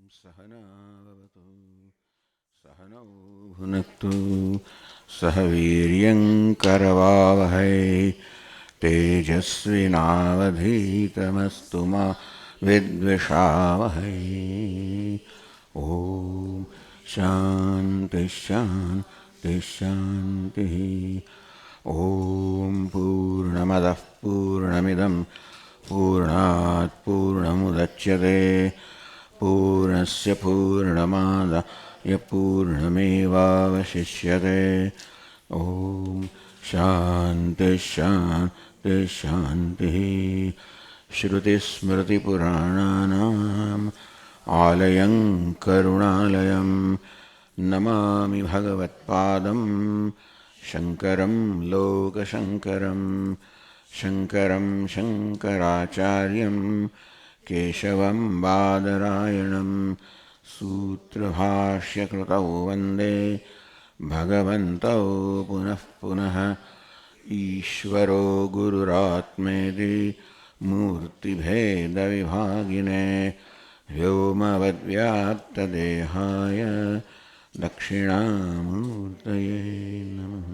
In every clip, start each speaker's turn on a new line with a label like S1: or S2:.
S1: सहनावतु सहनौ भुनक्तु सह वीर्यङ्करवावहै तेजस्विनावधीतमस्तु मा विद्विषावहै। ॐ शान्ति शान्ति शान्तिः। ॐ पूर्णमदः पूर्णमिदं पूर्णात् पूर्णमुदच्यते पूर्णस्य पूर्णमादाय पूर्णमेवावशिष्यते। ॐ शान्ति शान्ति शान्तिः। श्रुतिस्मृतिपुराणानाम् आलयं करुणालयं नमामि भगवत्पादं शङ्करं लोकशङ्करं शङ्करं शङ्कराचार्यं केशवं बादरायणं सूत्रभाष्यकृतौ वन्दे भगवन्तौ पुनः पुनः। ईश्वरो गुरुरात्मेति मूर्तिभेदविभागिने व्योमवद्व्याप्तदेहाय दक्षिणामूर्तये नमः।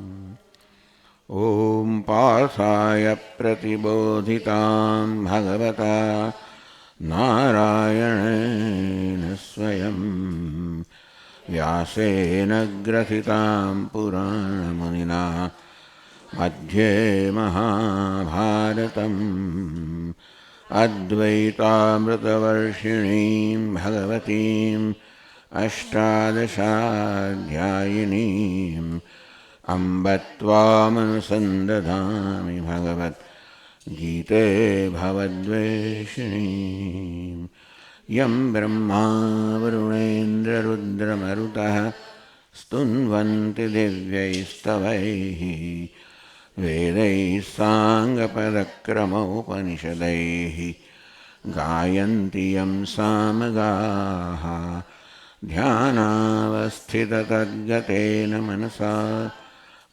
S1: ॐ पार्थाय प्रतिबोधितां भगवता नारायणेन स्वयं व्यासेन ग्रथितां पुराणमुनिना मध्ये महाभारतम् अद्वैतामृतवर्षिणीं भगवतीम् अष्टादशाध्यायिनीम् अम्ब त्वामनुसन्दधामि भगवद्गीते भवद्वेषिणीम्। यं ब्रह्मा वरुणेन्द्ररुद्रमरुतः स्तुन्वन्ति दिव्यैस्तवैः वेदैः साङ्गपदक्रमोपनिषदैः गायन्ति यं सामगाः ध्यानावस्थिततद्गतेन मनसा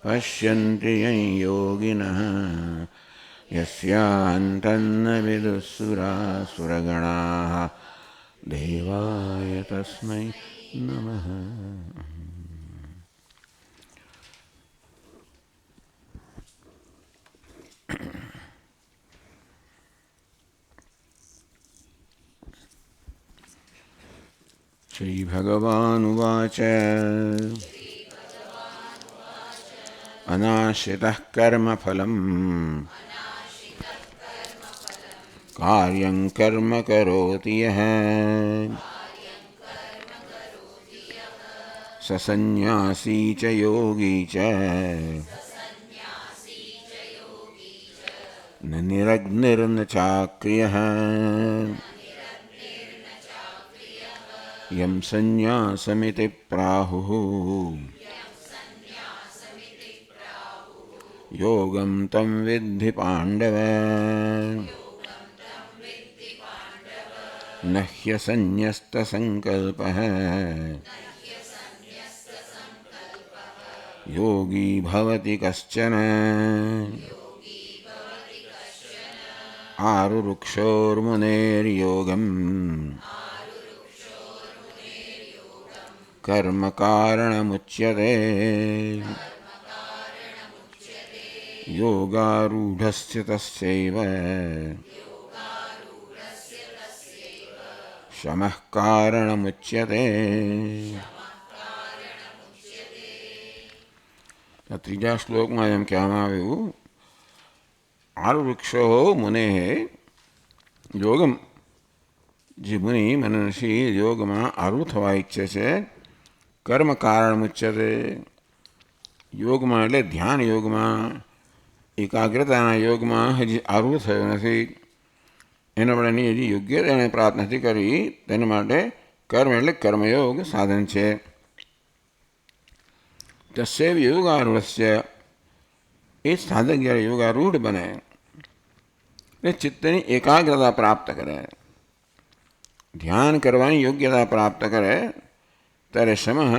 S1: पश्यन्ति यं योगिनः यस्यान्तन्न विदुःसुरासुरगणाः देवाय तस्मै नमः। श्रीभगवानुवाच अनाश्रितः कर्मफलम् कार्यं कर्म करोति यः स सन्न्यासी च योगी च न निरग्निर्न चाक्रियः यं सन्न्यासमिति प्राहुः योगं तं विद्धि पाण्डव न ह्यसन्न्यस्तसङ्कल्पः योगी भवति कश्चन आरुरुक्षोर्मुनेर्योगम् कर्म कारणमुच्यते योगारूढस्य तस्यैव शमः कारणमुच्यते। ત્રીજા શ્લોકમાં એમ કહેવામાં આવ્યું આરુવૃક્ષો મુને યોગમ જે મુનિ મનનશી યોગમાં આરૂઢ થવા ઈચ્છે છે કર્મ કારણ મુચ્યતે યોગમાં એટલે ધ્યાન યોગમાં એકાગ્રતાના યોગમાં હજી આરૂઢ થયો નથી એના માટેની હજી યોગ્યતા એણે પ્રાપ્ત નથી કરી તેના માટે કર્મ એટલે કર્મયોગ સાધન છે. તસ્યૈવ યોગારૂઢસ્ય એ સાધક જ્યારે યોગારૂઢ બને એટલે ચિત્તની એકાગ્રતા પ્રાપ્ત કરે ધ્યાન કરવાની યોગ્યતા પ્રાપ્ત કરે ત્યારે શમઃ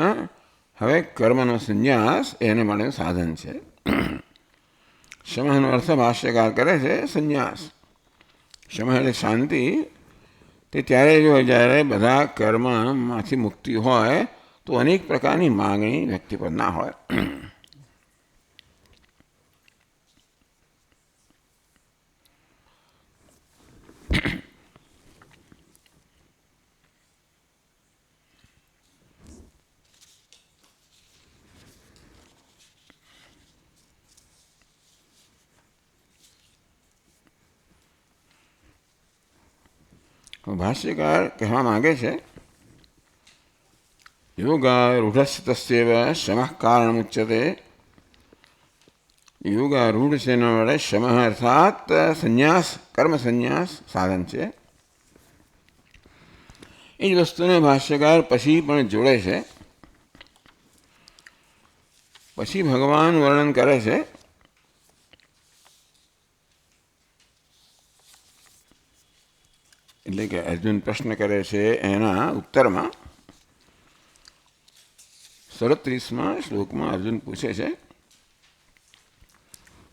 S1: હવે કર્મનો સંન્યાસ એને માટે સાધન છે. શમઃનો અર્થ ભાષ્યકાર કરે છે સંન્યાસ. શમઃ એટલે શાંતિ તે ત્યારે જો જ્યારે બધા કર્મમાંથી મુક્તિ હોય તો અનેક પ્રકારની માગણી વ્યક્તિ પર ના હોય. ભાષ્યકાર કહેવા માગે છે યોગારૂઢસ્ય તસ્યૈવ શમઃ કારણમુચ્યતે. યોગારૂઢ છે એના વડે શમઃ અર્થાત સંન્યાસ, કર્મ સંન્યાસ સાધન છે. એ જ વસ્તુને ભાષ્યકાર પછી પણ જોડે છે. પછી ભગવાન વર્ણન કરે છે એટલે કે અર્જુન પ્રશ્ન કરે છે એના ઉત્તરમાં 37મા શ્લોકમાં અર્જુન પૂછે છે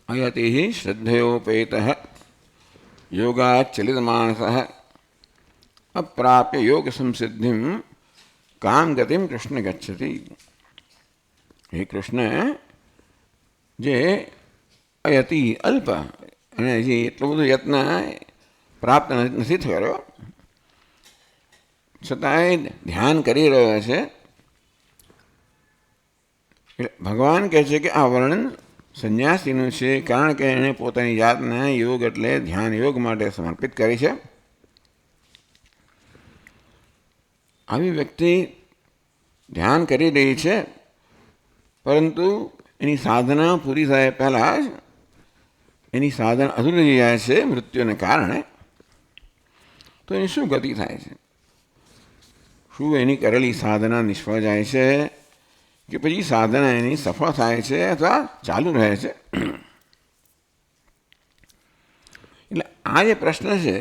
S1: અયતિ શ્રદ્ધયોપેતઃ યોગાત ચલિતમાનસઃ અપ્રાપ્ય યોગ સંસિદ્ધિમ કામ ગતિમ કૃષ્ણ ગચ્છતિ. હે કૃષ્ણ, જે અયતિ અલ્પ અને હજી એટલો બધો યત્ન પ્રાપ્ત નથી થયો છતાંય ધ્યાન કરી રહ્યો છે. ભગવાન કહે છે કે આ વર્ણન સંન્યાસીનું છે, કારણ કે એણે પોતાની જાતને યોગ એટલે ધ્યાન યોગ માટે સમર્પિત કરી છે. આવી વ્યક્તિ ધ્યાન કરી રહી છે, પરંતુ એની સાધના પૂરી થાય પહેલાં જ એની સાધના અધૂરી રહી જાય છે મૃત્યુને કારણે. તો એની શું ગતિ થાય છે? શું એની કરેલી સાધના નિષ્ફળ જાય છે કે પછી સાધના એની સફળ થાય છે અથવા ચાલુ રહે છે? એટલે આ જે પ્રશ્ન છે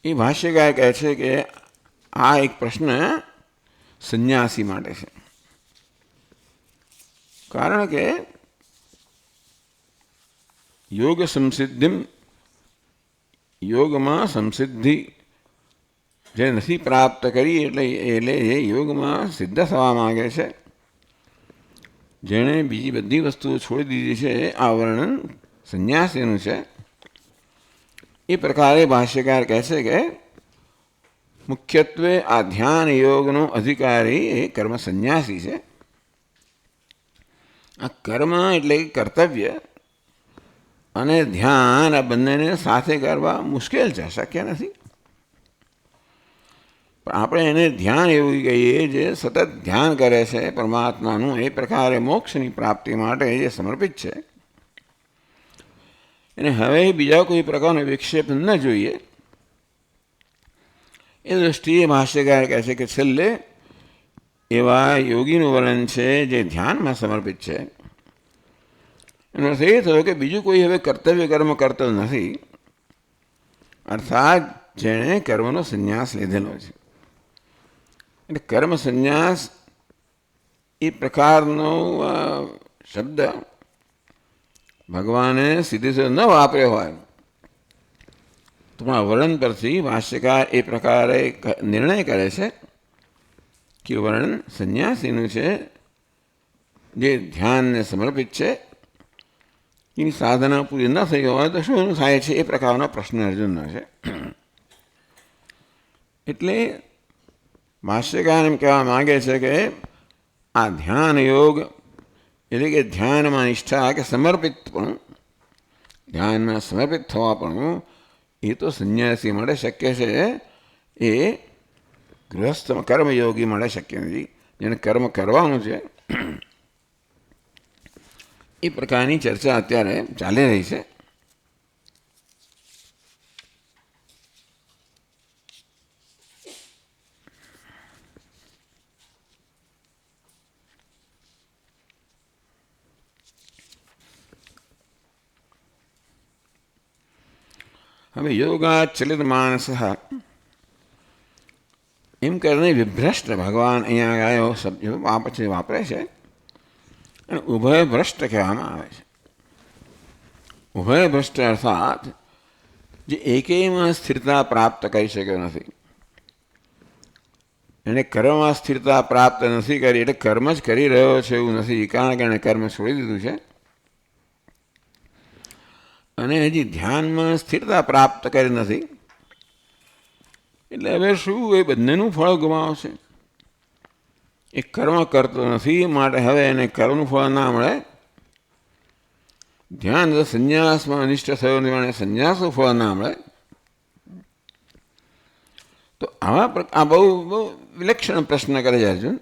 S1: એ ભાષ્યકાર કહે છે કે આ એક પ્રશ્ન સંન્યાસી માટે છે. કારણ કે યોગ સંસિદ્ધિમ, યોગમાં સંસિદ્ધિ જે નથી પ્રાપ્ત કરી એટલે એ યોગમાં સિદ્ધ થવા માગે છે, જેણે બીજી બધી વસ્તુઓ છોડી દીધી છે, આ વર્ણન સંન્યાસીનું છે. એ પ્રકારે ભાષ્યકાર કહે છે કે મુખ્યત્વે આ ધ્યાન યોગનો અધિકારી એ કર્મ સંન્યાસી છે. આ કર્મ એટલે કર્તવ્ય અને ધ્યાન આ બંનેને સાથે કરવા મુશ્કેલ છે, શક્ય નથી. પણ આપણે એને ધ્યાન એવું કહીએ જે સતત ધ્યાન કરે છે પરમાત્માનું, એ પ્રકારે મોક્ષની પ્રાપ્તિ માટે જે સમર્પિત છે. એને હવે બીજા કોઈ પ્રકારનો વિક્ષેપ ન જોઈએ. એ દૃષ્ટિએ ભાષ્યકાર કહે છે કે છેલ્લે એવા યોગીનું વર્ણન છે જે ધ્યાનમાં સમર્પિત છે. એનો અર્થ એ થયો કે બીજું કોઈ હવે કર્તવ્ય કર્મ કરતો નથી, અર્થાત જેણે કર્મનો સંન્યાસ લીધેલો છે. એટલે કર્મ સંન્યાસ એ પ્રકારનો શબ્દ ભગવાને સીધે ન વાપર્યો હોય તો પણ વર્ણન પરથી ભાષ્યકાર એ પ્રકારે નિર્ણય કરે છે કે વર્ણન સંન્યાસીનું છે જે ધ્યાનને સમર્પિત છે. એની સાધના પૂરી ન થઈ હોય તો શું થાય છે એ પ્રકારનો પ્રશ્ન અર્જુનનો છે. એટલે ભાષ્યકાર એમ કહેવા માગે છે કે આ ધ્યાન યોગ એટલે કે ધ્યાનમાં નિષ્ઠા કે સમર્પિત પણ, ધ્યાનમાં સમર્પિત થવા પણ એ તો સંન્યાસી માટે શક્ય છે, એ ગૃહસ્થ કર્મયોગી માટે શક્ય નથી. જેને કર્મ કરવાનું છે એ પ્રકારની ચર્ચા અત્યારે ચાલી રહી છે. હવે યોગા ચલિત માનસ એમ કરીને વિભ્રષ્ટ ભગવાન અહીંયા ગાયો શબ્દ આ પછી વાપરે છે અને ઉભય ભ્રષ્ટ કહેવામાં આવે છે. ઉભય ભ્રષ્ટ અર્થાત જે એકેયમાં સ્થિરતા પ્રાપ્ત કરી શક્યો નથી. એને કર્મમાં સ્થિરતા પ્રાપ્ત નથી કરી, એટલે કર્મ જ કરી રહ્યો છે એવું નથી, કારણ કે એણે કર્મ છોડી દીધું છે. અને હજી ધ્યાનમાં સ્થિરતા પ્રાપ્ત કરી નથી, એટલે હવે શું એ બંનેનું ફળ ગુમાવશે. એ કર્મ કરતો નથી, માટે હવે એને કર્મનું ફળ ના મળે. ધ્યાન સંન્યાસમાં અનિષ્ટ થયો નહીં, સંન્યાસનું ફળ ના મળે. તો આ બહુ બહુ વિલક્ષણ પ્રશ્ન કરે છે અર્જુન.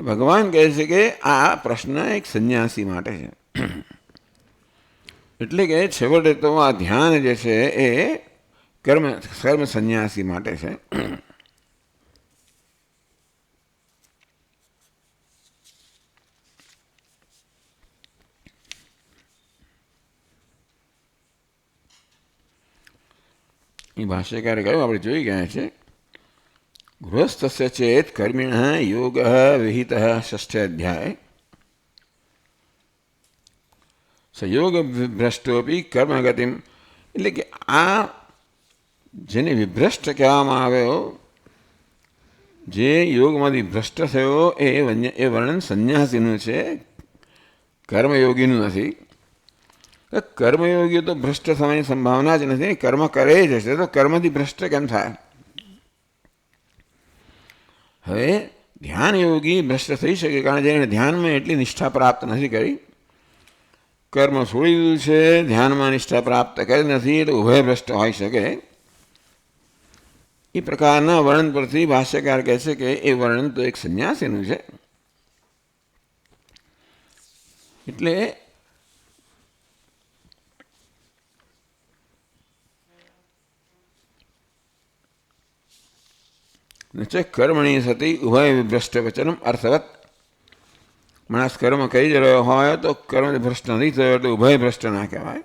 S1: ભગવાન કહે છે કે આ પ્રશ્ન એક સંન્યાસી માટે છે. એટલે કે છેવટે તો આ ધ્યાન જે છે એ કર્મ સંન્યાસી માટે છે. એ ભાષ્યકારે કહ્યું, આપણે જોઈ ગયા છે, ગૃહસ્થસ્ય ચેત કર્મિણ યોગ વિહિત ષષ્ઠ અધ્યાય સયોગ ભ્રષ્ટોપી કર્મગતિમ. એટલે કે આ જેને વિભ્રષ્ટ કહેવામાં આવ્યો, જે યોગમાંથી ભ્રષ્ટ થયો, એ વર્ણન સંન્યાસીનું છે, કર્મયોગીનું નથી. કર્મયોગી તો ભ્રષ્ટ થવાની સંભાવના જ નથી, કર્મ કરે જ હશે તો કર્મથી ભ્રષ્ટ કેમ થાય. હવે ધ્યાન યોગી ભ્રષ્ટ થઈ શકે, કારણ કે જેને ધ્યાનમાં એટલી નિષ્ઠા પ્રાપ્ત નથી કરી, કર્મ છોડી દીધું છે, ધ્યાનમાં નિષ્ઠા પ્રાપ્ત કરી નથી, એટલે ઉભય ભ્રષ્ટ હોઈ શકે. એ પ્રકારના વર્ણન પરથી ભાષ્યકાર કહે છે કે એ વર્ણન તો એક સંન્યાસીનું છે. એટલે નચ કર્મણી સતી ઉભય વિભ્રષ્ટ વચનમ અર્થવત. માણસ કર્મ કરી જ રહ્યો હોય તો કર્મ ભ્રષ્ટ નથી થયો એટલે ઉભય ભ્રષ્ટ ના કહેવાય.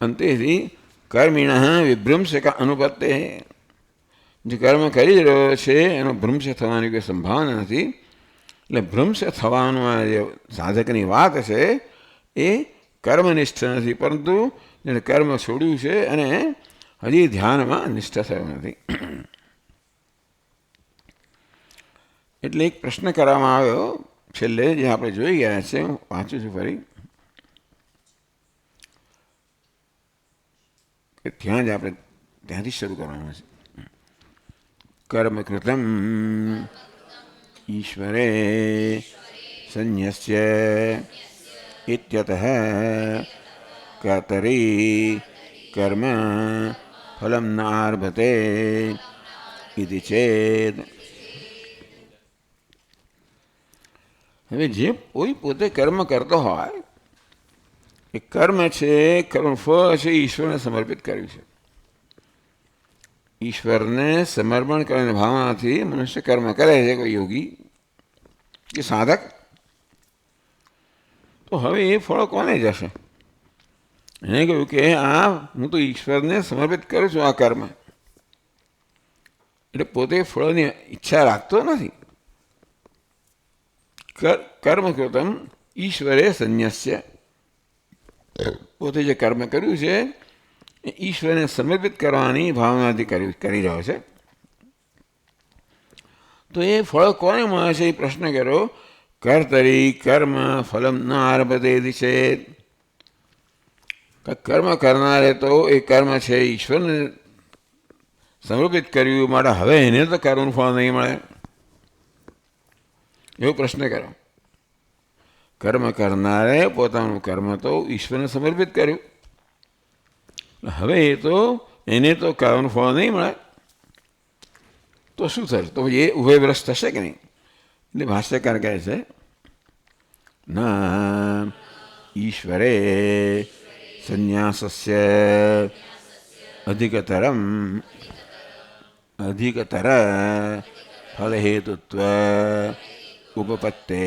S1: અંતેથી કર્મિણ વિભ્રંશક અનુપત્તે, જે કર્મ કરી જ રહ્યો છે એનો ભ્રંશ થવાની કોઈ સંભાવના નથી. એટલે ભ્રંશ થવાનું આ જે સાધકની વાત છે એ કર્મનિષ્ઠ નથી, પરંતુ જેને કર્મ છોડ્યું છે અને હજી ધ્યાનમાં નિષ્ઠ થયો નથી. એટલે એક પ્રશ્ન કરવામાં આવ્યો છેલ્લે, જે આપણે જોઈ ગયા છે, હું વાંચું છું ફરી, કે ત્યાં જ આપણે ત્યાંથી શરૂ કરવાનું છે. કર્મ કૃતમ ઈશ્વરે સંન્યસ્ય ઇત્યતઃ કર્તરી કર્મ ફલમ નાર્ભતે ઇતિ ચેદ. હવે જે કોઈ પોતે કર્મ કરતો હોય, એ કર્મ છે, કર્મ ફળ છે, ઈશ્વરને સમર્પિત કર્યું છે. ઈશ્વરને સમર્પણ કરીને ભાવનાથી મનુષ્ય કર્મ કરે છે, કોઈ યોગી કે સાધક. તો હવે એ ફળ કોને જશે? એને કહ્યું કે હું તો ઈશ્વરને સમર્પિત કરું છું આ કર્મ, એટલે પોતે ફળની ઈચ્છા રાખતો નથી. કર્મ કૃતમ ઈશ્વરે સંન્યસ્ય, પોતે જે કર્મ કર્યું છે એ ઈશ્વરને સમર્પિત કરવાની ભાવનાથી કરી રહ્યો છે. તો એ ફળ કોને મળે છે એ પ્રશ્ન કર્યો. કર્તરી કર્મ ફલમ ન આરભતે છે. કર્મ કરનારે તો એ કર્મ છે ઈશ્વરને સમર્પિત કર્યું, માટે હવે એને તો કર્મનું ફળ નહીં મળે, એવો પ્રશ્ન કર્યો. કર્મ કરનારે પોતાનું કર્મ તો ઈશ્વરને સમર્પિત કર્યું, હવે એ તો એને તો કર્મનું ફળ નહીં મળે, તો શું થશે? તો એ ઉભયભ્રષ્ટ થશે કે નહીં? એટલે ભાષ્યકાર કહે છે, ના ઈશ્વરે સંન્યાસસ્ય અધિકતર ફલહેતુત્વ ઉપપત્તે.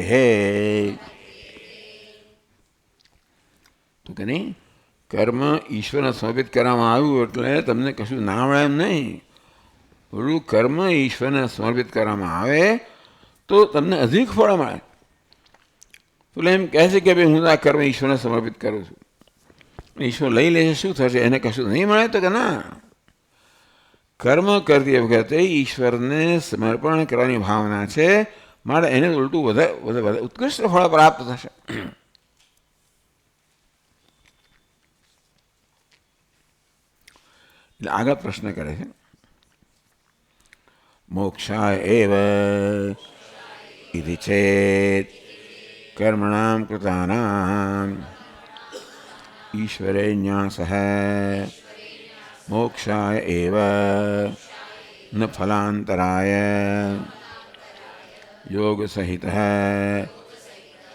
S1: તો કે નહીં, કર્મ ઈશ્વરને સમર્પિત કરવામાં આવ્યું એટલે તમને કશું ના મળે એમ નહીં. બધું કર્મ ઈશ્વરને સમર્પિત કરવામાં આવે તો તમને અધિક ફળ મળે. એટલે એમ કહે છે કે ભાઈ હું આ કર્મ ઈશ્વરને સમર્પિત કરું છું, ઈશ્વર લઈ લેશે શું થશે, એને કશું નહીં મળે? તો કે ના, કર્મ કરતી વખતે ઈશ્વરને સમર્પણ કરવાની ભાવના છે, માટે એને ઉલટું વધારે ઉત્કૃષ્ટ ફળ પ્રાપ્ત થશે. એટલે આગળ પ્રશ્ન કરે છે, મોક્ષાય એવ ઇતિ ચેત કર્મણામ કૃતાનામ ઈશ્વરે ન્યાસઃ મોક્ષાય એવ ન ફલાંતરાય યોગ સહિત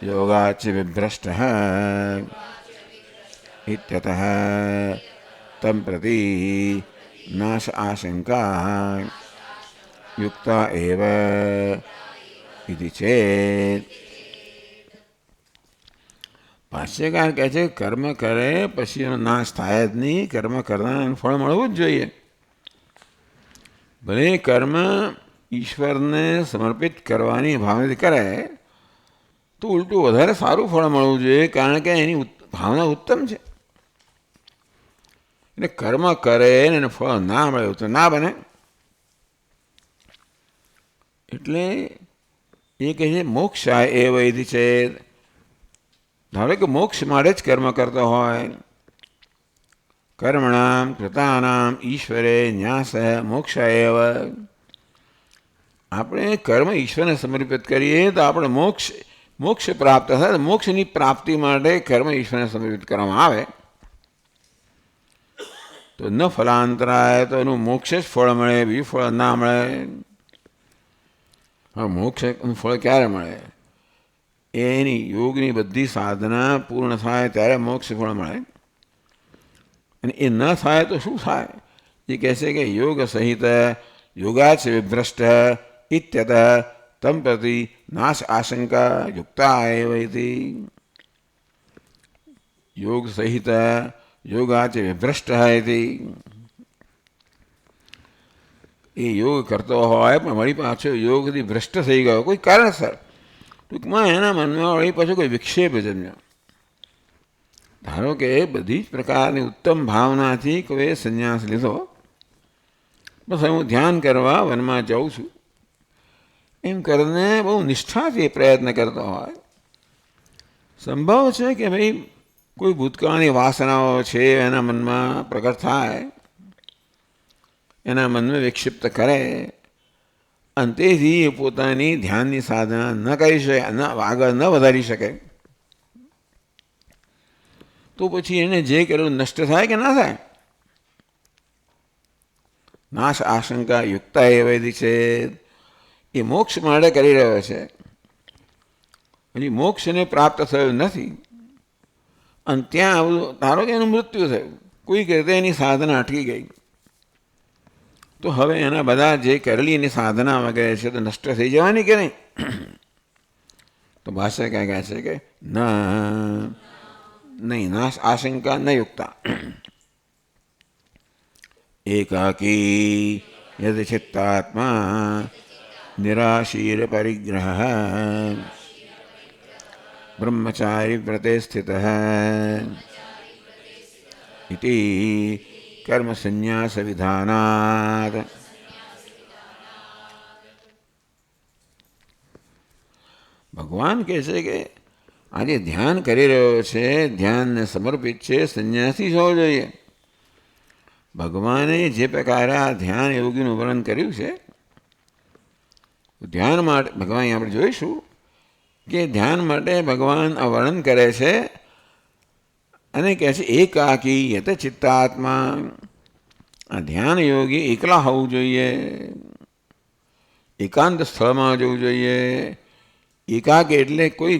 S1: યોગાચ વિભ્રષ્ટ ઇત્યતઃ તમ પ્રતિ નાશ આશંકા યુક્તા એવ ઇતિ ચેત. ભાષ્યકાર કહે છે કર્મ કરે પછી એનો નાશ થાય જ નહીં, કર્મ કરનારનું ફળ મળવું જ જોઈએ. ભલે કર્મ ઈશ્વરને સમર્પિત કરવાની ભાવનાથી કરે તો ઉલટું વધારે સારું ફળ મળવું જોઈએ, કારણ કે એની ભાવના ઉત્તમ છે. એટલે કર્મ કરે ને એને ફળ ના મળે તો ના બને. એટલે એ કહે છે મોક્ષાય એ વૈધિ છે. ધારો કે મોક્ષ માટે જ કર્મ કરતો હોય, કર્મણામ કૃતાનામ ઈશ્વરે ન્યાસ મોક્ષાય એવ. આપણે કર્મ ઈશ્વરને સમર્પિત કરીએ તો આપણે મોક્ષ પ્રાપ્ત થાય. મોક્ષની પ્રાપ્તિ માટે કર્મ ઈશ્વરને સમર્પિત કરવામાં આવે તો ન ફલાંતરાય, તો એનું મોક્ષ જ ફળ મળે, બીજું ફળ ના મળે. હા, મોક્ષનું ફળ ક્યારે મળે? એની યોગની બધી સાધના પૂર્ણ થાય ત્યારે મોક્ષ ફળ મળે. અને એ ન થાય તો શું થાય? એ કહે છે કે યોગ સહિત યોગાચ વિભ્રષ્ટ ઇત્યત તમ પ્રતિ નાશ આશંકા યુક્તા એવૈતિ. યોગ સહિત યોગાચ વિભ્રષ્ટ ઇતિ. એ યોગ કરતો હોય પણ વળી પાછો યોગથી ભ્રષ્ટ થઈ ગયો કોઈ કારણસર, ટૂંકમાં એના મનમાં વળી પાછો કોઈ વિક્ષેપ જન્મ્યો. ધારો કે બધી જ પ્રકારની ઉત્તમ ભાવનાથી કોઈ સંન્યાસ લીધો, બસ હું ધ્યાન કરવા વનમાં જાઉં છું એમ કરીને બહુ નિષ્ઠાથી પ્રયત્ન કરતો હોય. સંભવ છે કે ભાઈ કોઈ ભૂતકાળની વાસનાઓ છે એના મનમાં પ્રગટ થાય, એના મનમાં વિક્ષિપ્ત કરે, અને તેથી એ પોતાની ધ્યાનની સાધના ન કરી શકે, આગળ ન વધારી શકે. તો પછી એને જે કરેલું નષ્ટ થાય કે ના થાય? નાશ આશંકા યુક્તા એ વૈધિ છે. એ મોક્ષ માટે કરી રહ્યો છે, હજી મોક્ષને પ્રાપ્ત થયું નથી, અને ત્યાં આવું ધારો કે એનું મૃત્યુ થયું, કોઈક રીતે એની સાધના અટકી ગઈ, તો હવે એના બધા જે કરેલી એની સાધના વગેરે છે તો નષ્ટ થઈ જવાની કે નહીં? તો ભાષ્ય ક્યાં કહે છે કે નહીં, નાશ આશંકા ન યુક્તા. એકાકી યદ ચિત્તાત્મા નિરાશીર પરિગ્રહ બ્રહ્મચારી વ્રતે સ્થિત ઇતિ કર્મ સંન્યાસ વિધાનાત. ભગવાન કહે છે કે આજે ધ્યાન કરી રહ્યો છે, ધ્યાનને સમર્પિત છે, સંન્યાસી હોવો જોઈએ. ભગવાને જે પ્રકારે આ ધ્યાન યોગીનું વર્ણન કર્યું છે, ધ્યાન માટે ભગવાન આપણે જોઈશું કે ધ્યાન માટે ભગવાન આ વર્ણન કરે છે અને કહે છે એકાકી યત ચિત્તાત્મા. આ ધ્યાન યોગી એકલા હોવું જોઈએ, એકાંત સ્થળમાં જવું જોઈએ. એકાકી એટલે કોઈ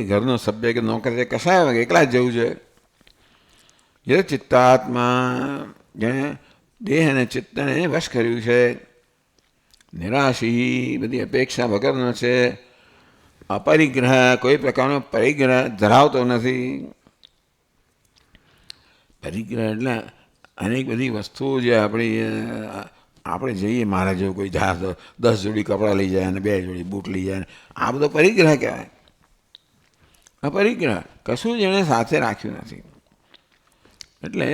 S1: ઘરનો સભ્ય કે નોકર છે કશાય વગર એકલા જ જવું જોઈએ. યત ચિત્તાત્મા, જેણે દેહ અને ચિત્તને વશ કર્યું છે. નિરાશી, બધી અપેક્ષા વગરનો છે. અપરિગ્રહ, કોઈ પ્રકારનો પરિગ્રહ ધરાવતો નથી. પરિગ્રહ એટલે અનેક બધી વસ્તુઓ જે આપણે જઈએ, મારા જેવું કોઈ જાય તો 10 જોડી કપડાં લઈ જાય અને 2 જોડી બૂટ લઈ જાય, આ બધો પરિગ્રહ કહેવાય. અપરિગ્રહ, કશું જ એણે સાથે રાખ્યું નથી. એટલે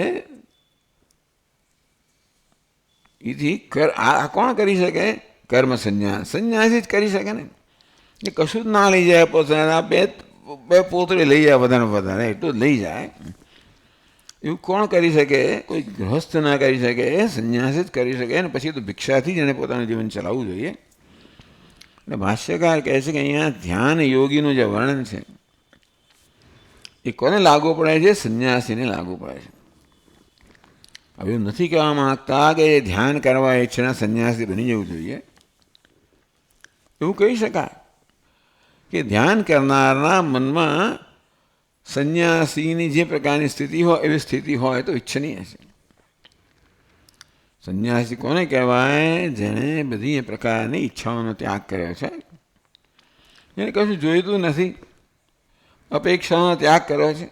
S1: એથી આ કોણ કરી શકે? કર્મ સંન્યાસ, સંન્યાસી જ કરી શકે ને. એ કશું જ ના લઈ જાય પોતાના, બે પોતરી લઈ જાય વધારે વધારે, એટલું જ લઈ જાય. એવું કોણ કરી શકે? કોઈ ગૃહસ્થ ના કરી શકે, સંન્યાસી જ કરી શકે. અને પછી તો ભિક્ષાથી જ એને પોતાનું જીવન ચલાવવું જોઈએ. એટલે ભાષ્યકાર કહે છે કે અહીંયા ધ્યાન યોગીનું જે વર્ણન છે એ કોને લાગુ પડે છે? સંન્યાસીને લાગુ પડે છે. હવે એવું નથી કહેવા માંગતા કે ધ્યાન કરવા ઈચ્છના સંન્યાસી બની જવું જોઈએ. એવું કહી શકાય કે ધ્યાન કરનારના મનમાં સંન્યાસીની જે પ્રકારની સ્થિતિ હોય એવી સ્થિતિ હોય તો ઈચ્છનીય છે. સંન્યાસી કોને કહેવાય? જેણે બધી એ પ્રકારની ઈચ્છાઓનો ત્યાગ કર્યો છે, એને કશું જોઈતું નથી, અપેક્ષાનો ત્યાગ કર્યો છે,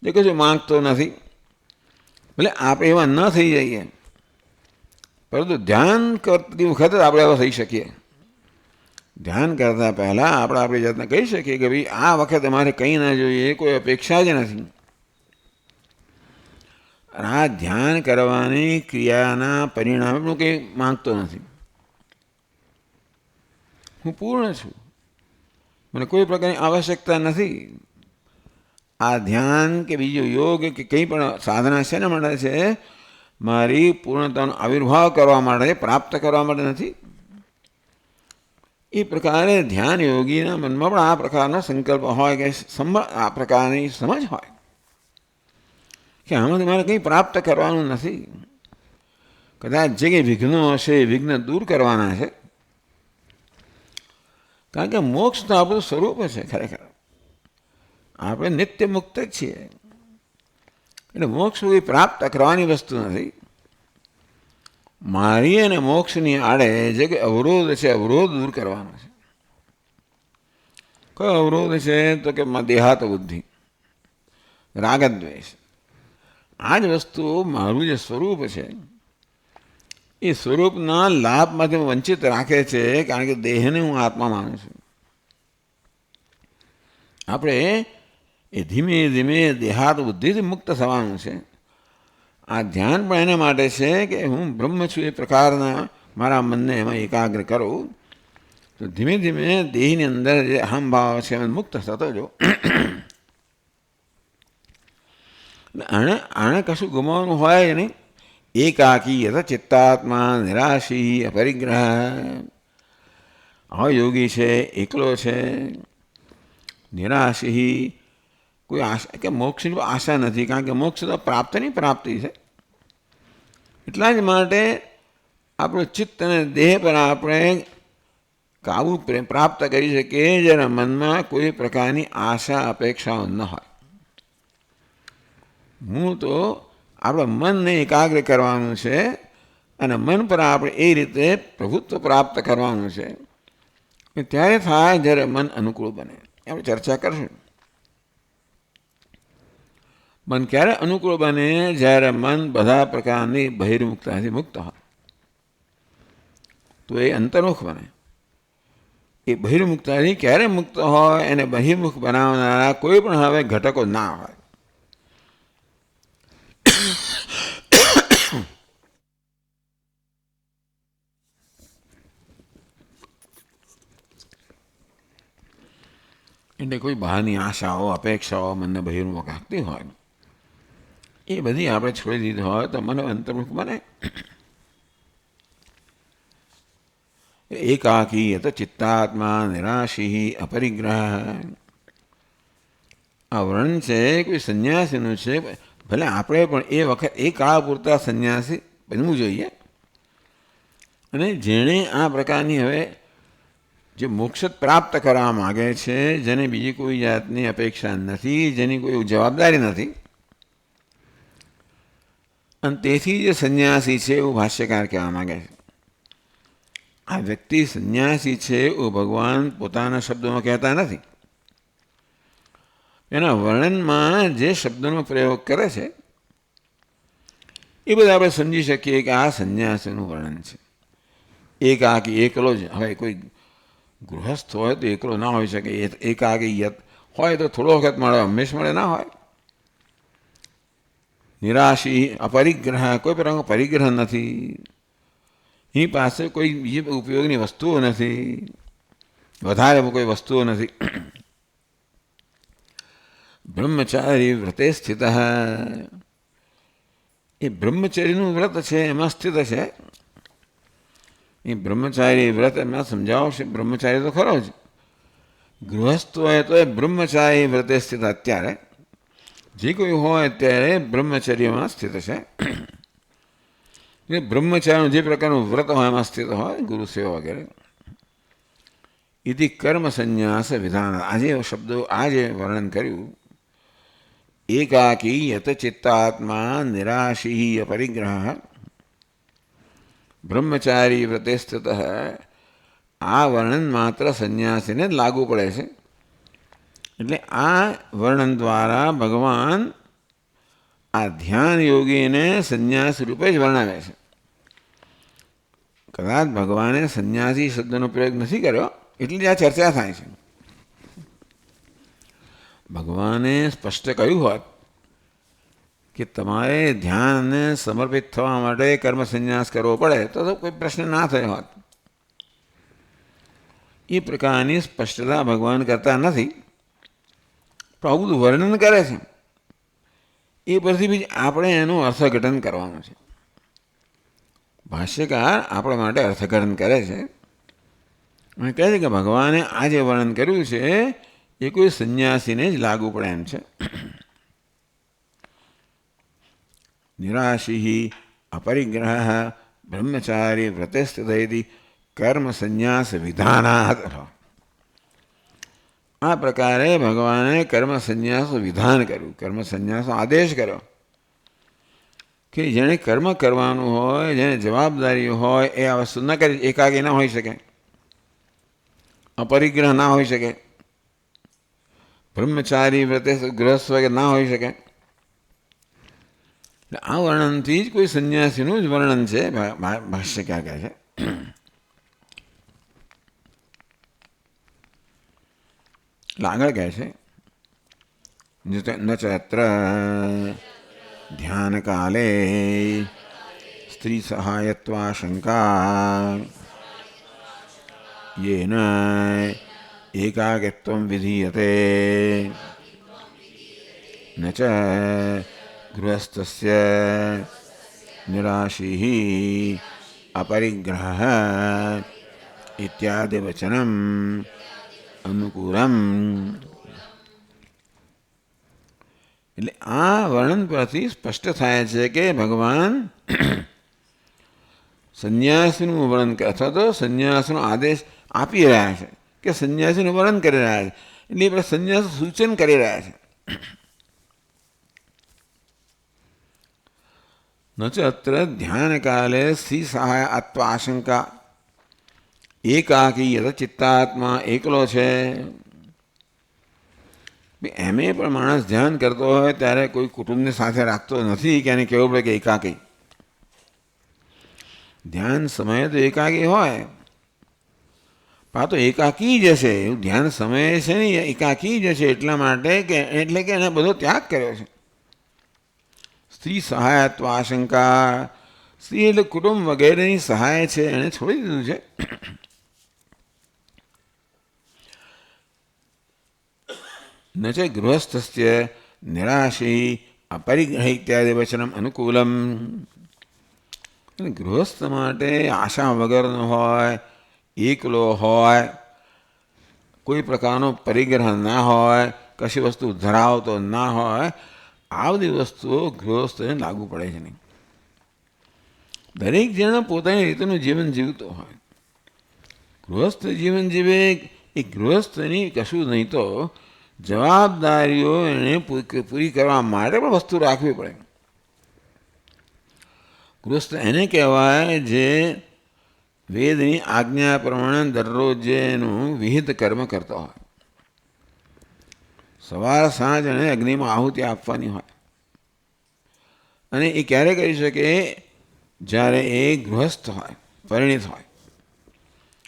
S1: જે કશું માંગતો નથી. ભલે આપણે એવા ન થઈ જઈએ, પરંતુ ધ્યાન કરતી વખતે આપણે એવા થઈ શકીએ. ધ્યાન કરતા પહેલાં આપણે આપણી જાતને કહી શકીએ કે ભાઈ આ વખતે મારે કંઈ ના જોઈએ, કોઈ અપેક્ષા જ નથી. આ ધ્યાન કરવાની ક્રિયાના પરિણામે હું કંઈ માંગતો નથી. હું પૂર્ણ છું, મને કોઈ પ્રકારની આવશ્યકતા નથી. આ ધ્યાન કે બીજો યોગ કે કંઈ પણ સાધના શેના માટે છે? મારી પૂર્ણતાનો આવિર્ભાવ કરવા માટે, પ્રાપ્ત કરવા માટે નથી. એ પ્રકારે ધ્યાન યોગીના મનમાં પણ આ પ્રકારનો સંકલ્પ હોય કે આ પ્રકારની સમજ હોય કે આમાંથી મારે કંઈ પ્રાપ્ત કરવાનું નથી. કદાચ જે કંઈ વિઘ્નો હશે એ વિઘ્ન દૂર કરવાના છે. કારણ કે મોક્ષ તો આપણું સ્વરૂપ છે. ખરેખર આપણે નિત્ય મુક્ત જ છીએ. એટલે મોક્ષ કોઈ પ્રાપ્ત કરવાની વસ્તુ નથી. મારી અને મોક્ષની આડે જે કંઈ અવરોધ છે, અવરોધ દૂર કરવાનો છે. કયો અવરોધ છે? તો કે દેહાત બુદ્ધિ, રાગદ્વેષ. આ જ વસ્તુ મારું જે સ્વરૂપ છે એ સ્વરૂપના લાભમાંથી વંચિત રાખે છે. કારણ કે દેહને હું આત્મા માનું છું. આપણે એ ધીમે ધીમે દેહાત બુદ્ધિથી મુક્ત થવાનું છે. આ ધ્યાન પણ એના માટે છે કે હું બ્રહ્મ છું એ પ્રકારના મારા મનને એમાં એકાગ્ર કરું તો ધીમે ધીમે દેહની અંદર જે અહમભાવ છે એમાં મુક્ત થતો જો. આણે કશું ગુમાવવાનું હોય નહીં. એકાકી યથ ચિત્તાત્મા નિરાશી અપરિગ્રહ. અયોગી છે, એકલો છે, નિરાશી, કોઈ આશા કે મોક્ષની આશા નથી. કારણ કે મોક્ષ તો પ્રાપ્તની પ્રાપ્તિ છે. એટલા જ માટે આપણું ચિત્ત અને દેહ પર આપણે કાબુ પ્રાપ્ત કરી શકીએ જ્યારે મનમાં કોઈ પ્રકારની આશા અપેક્ષાઓ ન હોય. હું તો આપણા મનને એકાગ્ર કરવાનું છે અને મન પર આપણે એ રીતે પ્રભુત્વ પ્રાપ્ત કરવાનું છે. ત્યારે થાય જ્યારે મન અનુકૂળ બને. આપણે ચર્ચા કરશું. મન ક્યારે અનુકૂળ બને? જ્યારે મન બધા પ્રકારની બહિર્મુખતાથી મુક્ત હોય તો એ અંતર્મુખ બને. એ બહિર્મુખતાથી ક્યારે મુક્ત હોય? એને બહિર્મુખ બનાવનારા કોઈ પણ હવે ઘટકો ના હોય. એટલે કોઈ બહારની આશાઓ અપેક્ષાઓ મનને બહિર્મુખ રાખતી હોય એ બધી આપણે છોડી દીધી હોય તો મને અંતર્મુખ બને. એકાકી યત ચિત્તાત્મા નિરાશી અપરિગ્રહ. આ વર્ણન છે કોઈ સંન્યાસીનું છે. ભલે આપણે પણ એ વખત એ કાળ પૂરતા સંન્યાસી બનવું જોઈએ. અને જેણે આ પ્રકારની હવે જે મોક્ષ પ્રાપ્ત કરવા માગે છે, જેને બીજી કોઈ જાતની અપેક્ષા નથી, જેની કોઈ જવાબદારી નથી, અને તેથી જે સંન્યાસી છે એવું ભાષ્યકાર કહેવા માગે છે. આ વ્યક્તિ સંન્યાસી છે એવું ભગવાન પોતાના શબ્દોમાં કહેતા નથી. એના વર્ણનમાં જે શબ્દનો પ્રયોગ કરે છે એ બધા આપણે સમજી શકીએ કે આ સંન્યાસીનું વર્ણન છે. એકાકી એકલો જ. હવે કોઈ ગૃહસ્થ હોય તો એકલો ના હોઈ શકે. એકાકી યત હોય તો થોડો વખત મળે, હંમેશ મળે ના હોય. નિરાશી અપરિગ્રહ, કોઈ પ્રકારનો પરિગ્રહ નથી, એની પાસે કોઈ બીજી ઉપયોગની વસ્તુઓ નથી, વધારે કોઈ વસ્તુઓ નથી. બ્રહ્મચારી વ્રતે સ્થિત, એ બ્રહ્મચર્યનું વ્રત છે એમાં સ્થિત છે. એ બ્રહ્મચારી વ્રત એમાં સમજાવશે. બ્રહ્મચારી તો ખરો જ, ગૃહસ્થ હોય તો એ બ્રહ્મચારી વ્રતે સ્થિત. અત્યારે જે કોઈ હોય અત્યારે બ્રહ્મચર્યમાં સ્થિત છે. એ બ્રહ્મચારીનું જે પ્રકારનું વ્રત હોય એમાં સ્થિત હોય, ગુરુ સેવા વગેરે. ઇતિ કર્મ સંન્યાસ વિધાન. આજે શબ્દો, આજે વર્ણન કર્યું, એકાકી યત ચિત્તાત્મા નિરાશી અપરિગ્રહ બ્રહ્મચારી વ્રતે સ્થિત, આ વર્ણન માત્ર સંન્યાસીને જ લાગુ પડે છે. એટલે આ વર્ણન દ્વારા ભગવાન આ ધ્યાન યોગીને સંન્યાસ રૂપે જ વર્ણવે છે. કદાચ ભગવાને સંન્યાસી શબ્દનો પ્રયોગ નથી કર્યો, એટલી જ આ ચર્ચા થાય છે. ભગવાને સ્પષ્ટ કહ્યું હોત કે તમારે ધ્યાનને સમર્પિત થવા માટે કર્મ સંન્યાસ કરવો પડે તો કોઈ પ્રશ્ન ના થયો હોત. એ પ્રકારની સ્પષ્ટતા ભગવાન કરતા નથી, પણ આવું બધું વર્ણન કરે છે. એ પરથી બી આપણે એનું અર્થઘટન કરવાનું છે. ભાષ્યકાર આપણા માટે અર્થઘટન કરે છે અને કહે છે કે ભગવાને આ જે વર્ણન કર્યું છે એ કોઈ સંન્યાસીને જ લાગુ પડે એમ છે. નિરાશી અપરિગ્રહ બ્રહ્મચારી વ્રતે સ્થિત કર્મ સંન્યાસ વિધાનાત. આ પ્રકારે ભગવાને કર્મ સંન્યાસ વિધાન કર્યું, કર્મ સંન્યાસ આદેશ કર્યો કે જેણે કર્મ કરવાનું હોય, જેને જવાબદારી હોય, એ આ વસ્તુ ન કરી, એકાકી ના હોઈ શકે, અપરિગ્રહ ના હોઈ શકે, બ્રહ્મચારી વ્રતે ગૃહસ્થ વગેરે ના હોઈ શકે. આ વર્ણનથી જ કોઈ સંન્યાસીનું જ વર્ણન છે, ભાષ્યકાર કહે છે. આગળ કહે છે ન ચ અત્ર ધ્યાન કાલે સ્ત્રી સહાયત્વાશંકા યેન એકાકત્વં વિધીયતે ન ચ ગૃહસ્થસ્ય નિરાશી અપરિગ્રહ ઇત્યાદિ વચનમ અનુકૂલમ. એટલે આ વર્ણન પરથી સ્પષ્ટ થાય છે કે ભગવાન સંન્યાસીનું વર્ણન અથવા તો સંન્યાસનો આદેશ આપી રહ્યા છે, કે સંન્યાસીનું વર્ણન કરી રહ્યા છે. એટલે સંન્યાસ સૂચન કરી રહ્યા છે. ન ચ અત્ર ધ્યાન કાલે સ્ત્રી સહાય આત્મ આશંકા, એકાકી યત ચિત્તાત્મા, એકલો છે. એમે પણ માણસ ધ્યાન કરતો હોય ત્યારે કોઈ કુટુંબને સાથે રાખતો નથી કે એને કહેવું પડે કે એકાકી. ધ્યાન સમયે તો એકાકી હોય, પણ આ તો એકાકી જ હશે, એવું ધ્યાન સમયે છે નહીં, એકાકી જ હશે. એટલા માટે કે એટલે કે એને બધો ત્યાગ કર્યો છે. સ્ત્રી સહાયત્વ આશંકા, સ્ત્રી એટલે કુટુંબ વગેરેની સહાય છે, એને છોડી દીધું છે. ન ચ ગૃહસ્થસ્ય નિરાશી અપરિગ્રહ ઇત્યાદિ વચનમ અનુકૂલમ. ગૃહસ્થ માટે આશા વગરનો હોય, એકલો હોય, કોઈ પ્રકારનો પરિગ્રહ ના હોય, કશી વસ્તુ ધરાવતો ના હોય, આ બધી વસ્તુઓ ગૃહસ્થને લાગુ પડે છે નહીં. દરેક જણ પોતાની રીતનું જીવન જીવતો હોય. ગૃહસ્થ જીવન જીવે એ ગૃહસ્થની કશું નહીં તો જવાબદારીઓ એને પૂરી કરવા માટે પણ વસ્તુ રાખવી પડે. ગૃહસ્થ એને કહેવાય જે વેદની આજ્ઞા પ્રમાણે દરરોજ એનું વિહિત કર્મ કરતો હોય. સવાર સાંજ એને અગ્નિમાં આહુતિ આપવાની હોય, અને એ ક્યારે કરી શકે? જ્યારે એ ગૃહસ્થ હોય, પરિણિત હોય.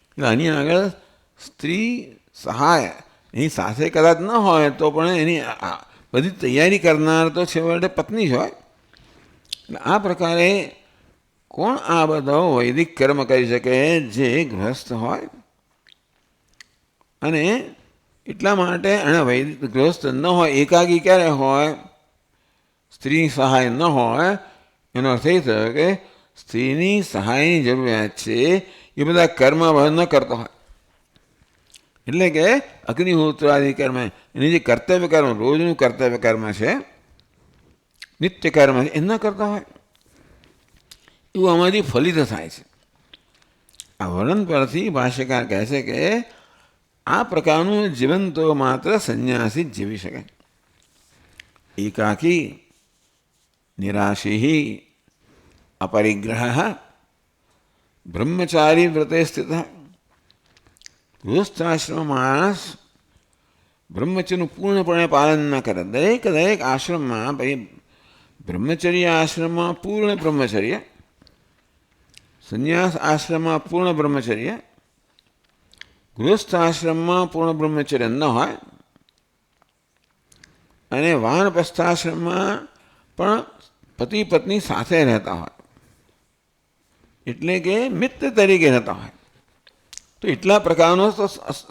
S1: એટલે આની આગળ સ્ત્રી સહાય એની સાથે કદાચ ન હોય તો પણ એની બધી તૈયારી કરનાર તો છેવટે પત્ની જ હોય. એટલે આ પ્રકારે કોણ આ બધો વૈદિક કર્મ કરી શકે? જે ગૃહસ્થ હોય. અને એટલા માટે એને વૈદિક ગૃહસ્થ ન હોય, એકાગી ક્યારે હોય? સ્ત્રીની સહાય ન હોય. એનો અર્થ એ થયો કે સ્ત્રીની સહાયની જરૂરિયાત છે. એ બધા કર્મ ન કરતો હોય, એટલે કે અગ્નિહોત્રાદિ કર્મ, એની જે કર્તવ્ય કર્મ, રોજનું કર્તવ્ય કર્મ છે, નિત્ય કર્મ છે, એ ન કરતા હોય, એવું આમાંથી ફલિત થાય છે. આ વર્ણન પરથી ભાષ્યકાર કહે છે કે આ પ્રકારનું જીવન તો માત્ર સંન્યાસી જ જીવી શકે. એકાકી, નિરાશી, અપરિગ્રહ, બ્રહ્મચારી વ્રતે સ્થિત. ગૃહસ્થાશ્રમ માણસ બ્રહ્મચર્યનું પૂર્ણપણે પાલન ન કરે. દરેક આશ્રમમાં બ્રહ્મચર્ય આશ્રમમાં પૂર્ણ બ્રહ્મચર્ય, સંન્યાસ આશ્રમમાં પૂર્ણ બ્રહ્મચર્ય, ગૃહસ્થ આશ્રમમાં પૂર્ણ બ્રહ્મચર્ય ન હોય, અને વાનપ્રસ્થાશ્રમમાં પણ પતિ પત્ની સાથે રહેતા હોય, એટલે કે મિત્ર તરીકે રહેતા હોય. તો એટલા પ્રકારનો તો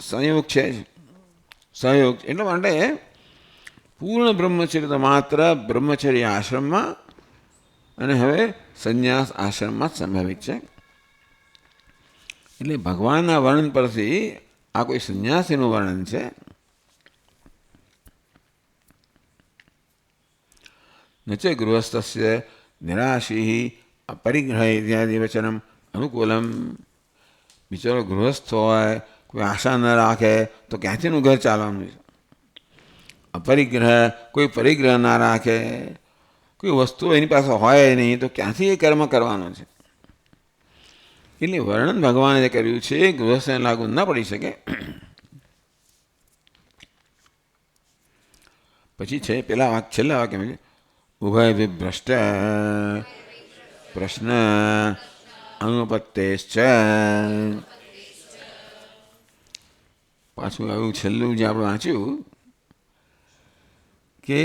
S1: સંયોગ છે જ, સહયોગ. એટલા માટે પૂર્ણ બ્રહ્મચર્ય તો માત્ર બ્રહ્મચર્ય આશ્રમમાં અને હવે સંન્યાસ આશ્રમમાં જ સંભવિત છે. એટલે ભગવાનના વર્ણન પરથી આ કોઈ સંન્યાસીનું વર્ણન છે. નચે ગૃહસ્થસ્ય નિરાશી અપરિગ્રહ ઇત્યાદિ વચનમ અનુકૂલમ. બિચારો ગૃહસ્થ હોય, કોઈ આશા ન રાખે તો ક્યાંથી એનું ઘર ચાલવાનું છે? અપરિગ્રહ, કોઈ પરિગ્રહ ના રાખે, કોઈ વસ્તુ એની પાસે હોય નહીં તો ક્યાંથી એ કર્મ કરવાનો છે? એટલે વર્ણન ભગવાને જે કર્યું છે ગૃહસ્થને લાગુ ન પડી શકે. પછી છે પેલા છેલ્લા વાક્યમાં છે ઉભય વિભ્રષ્ટ પ્રશ્ન અનુપત્તેશ્ચ. પાછું આવ્યું છેલ્લું જે આપણે વાંચ્યું કે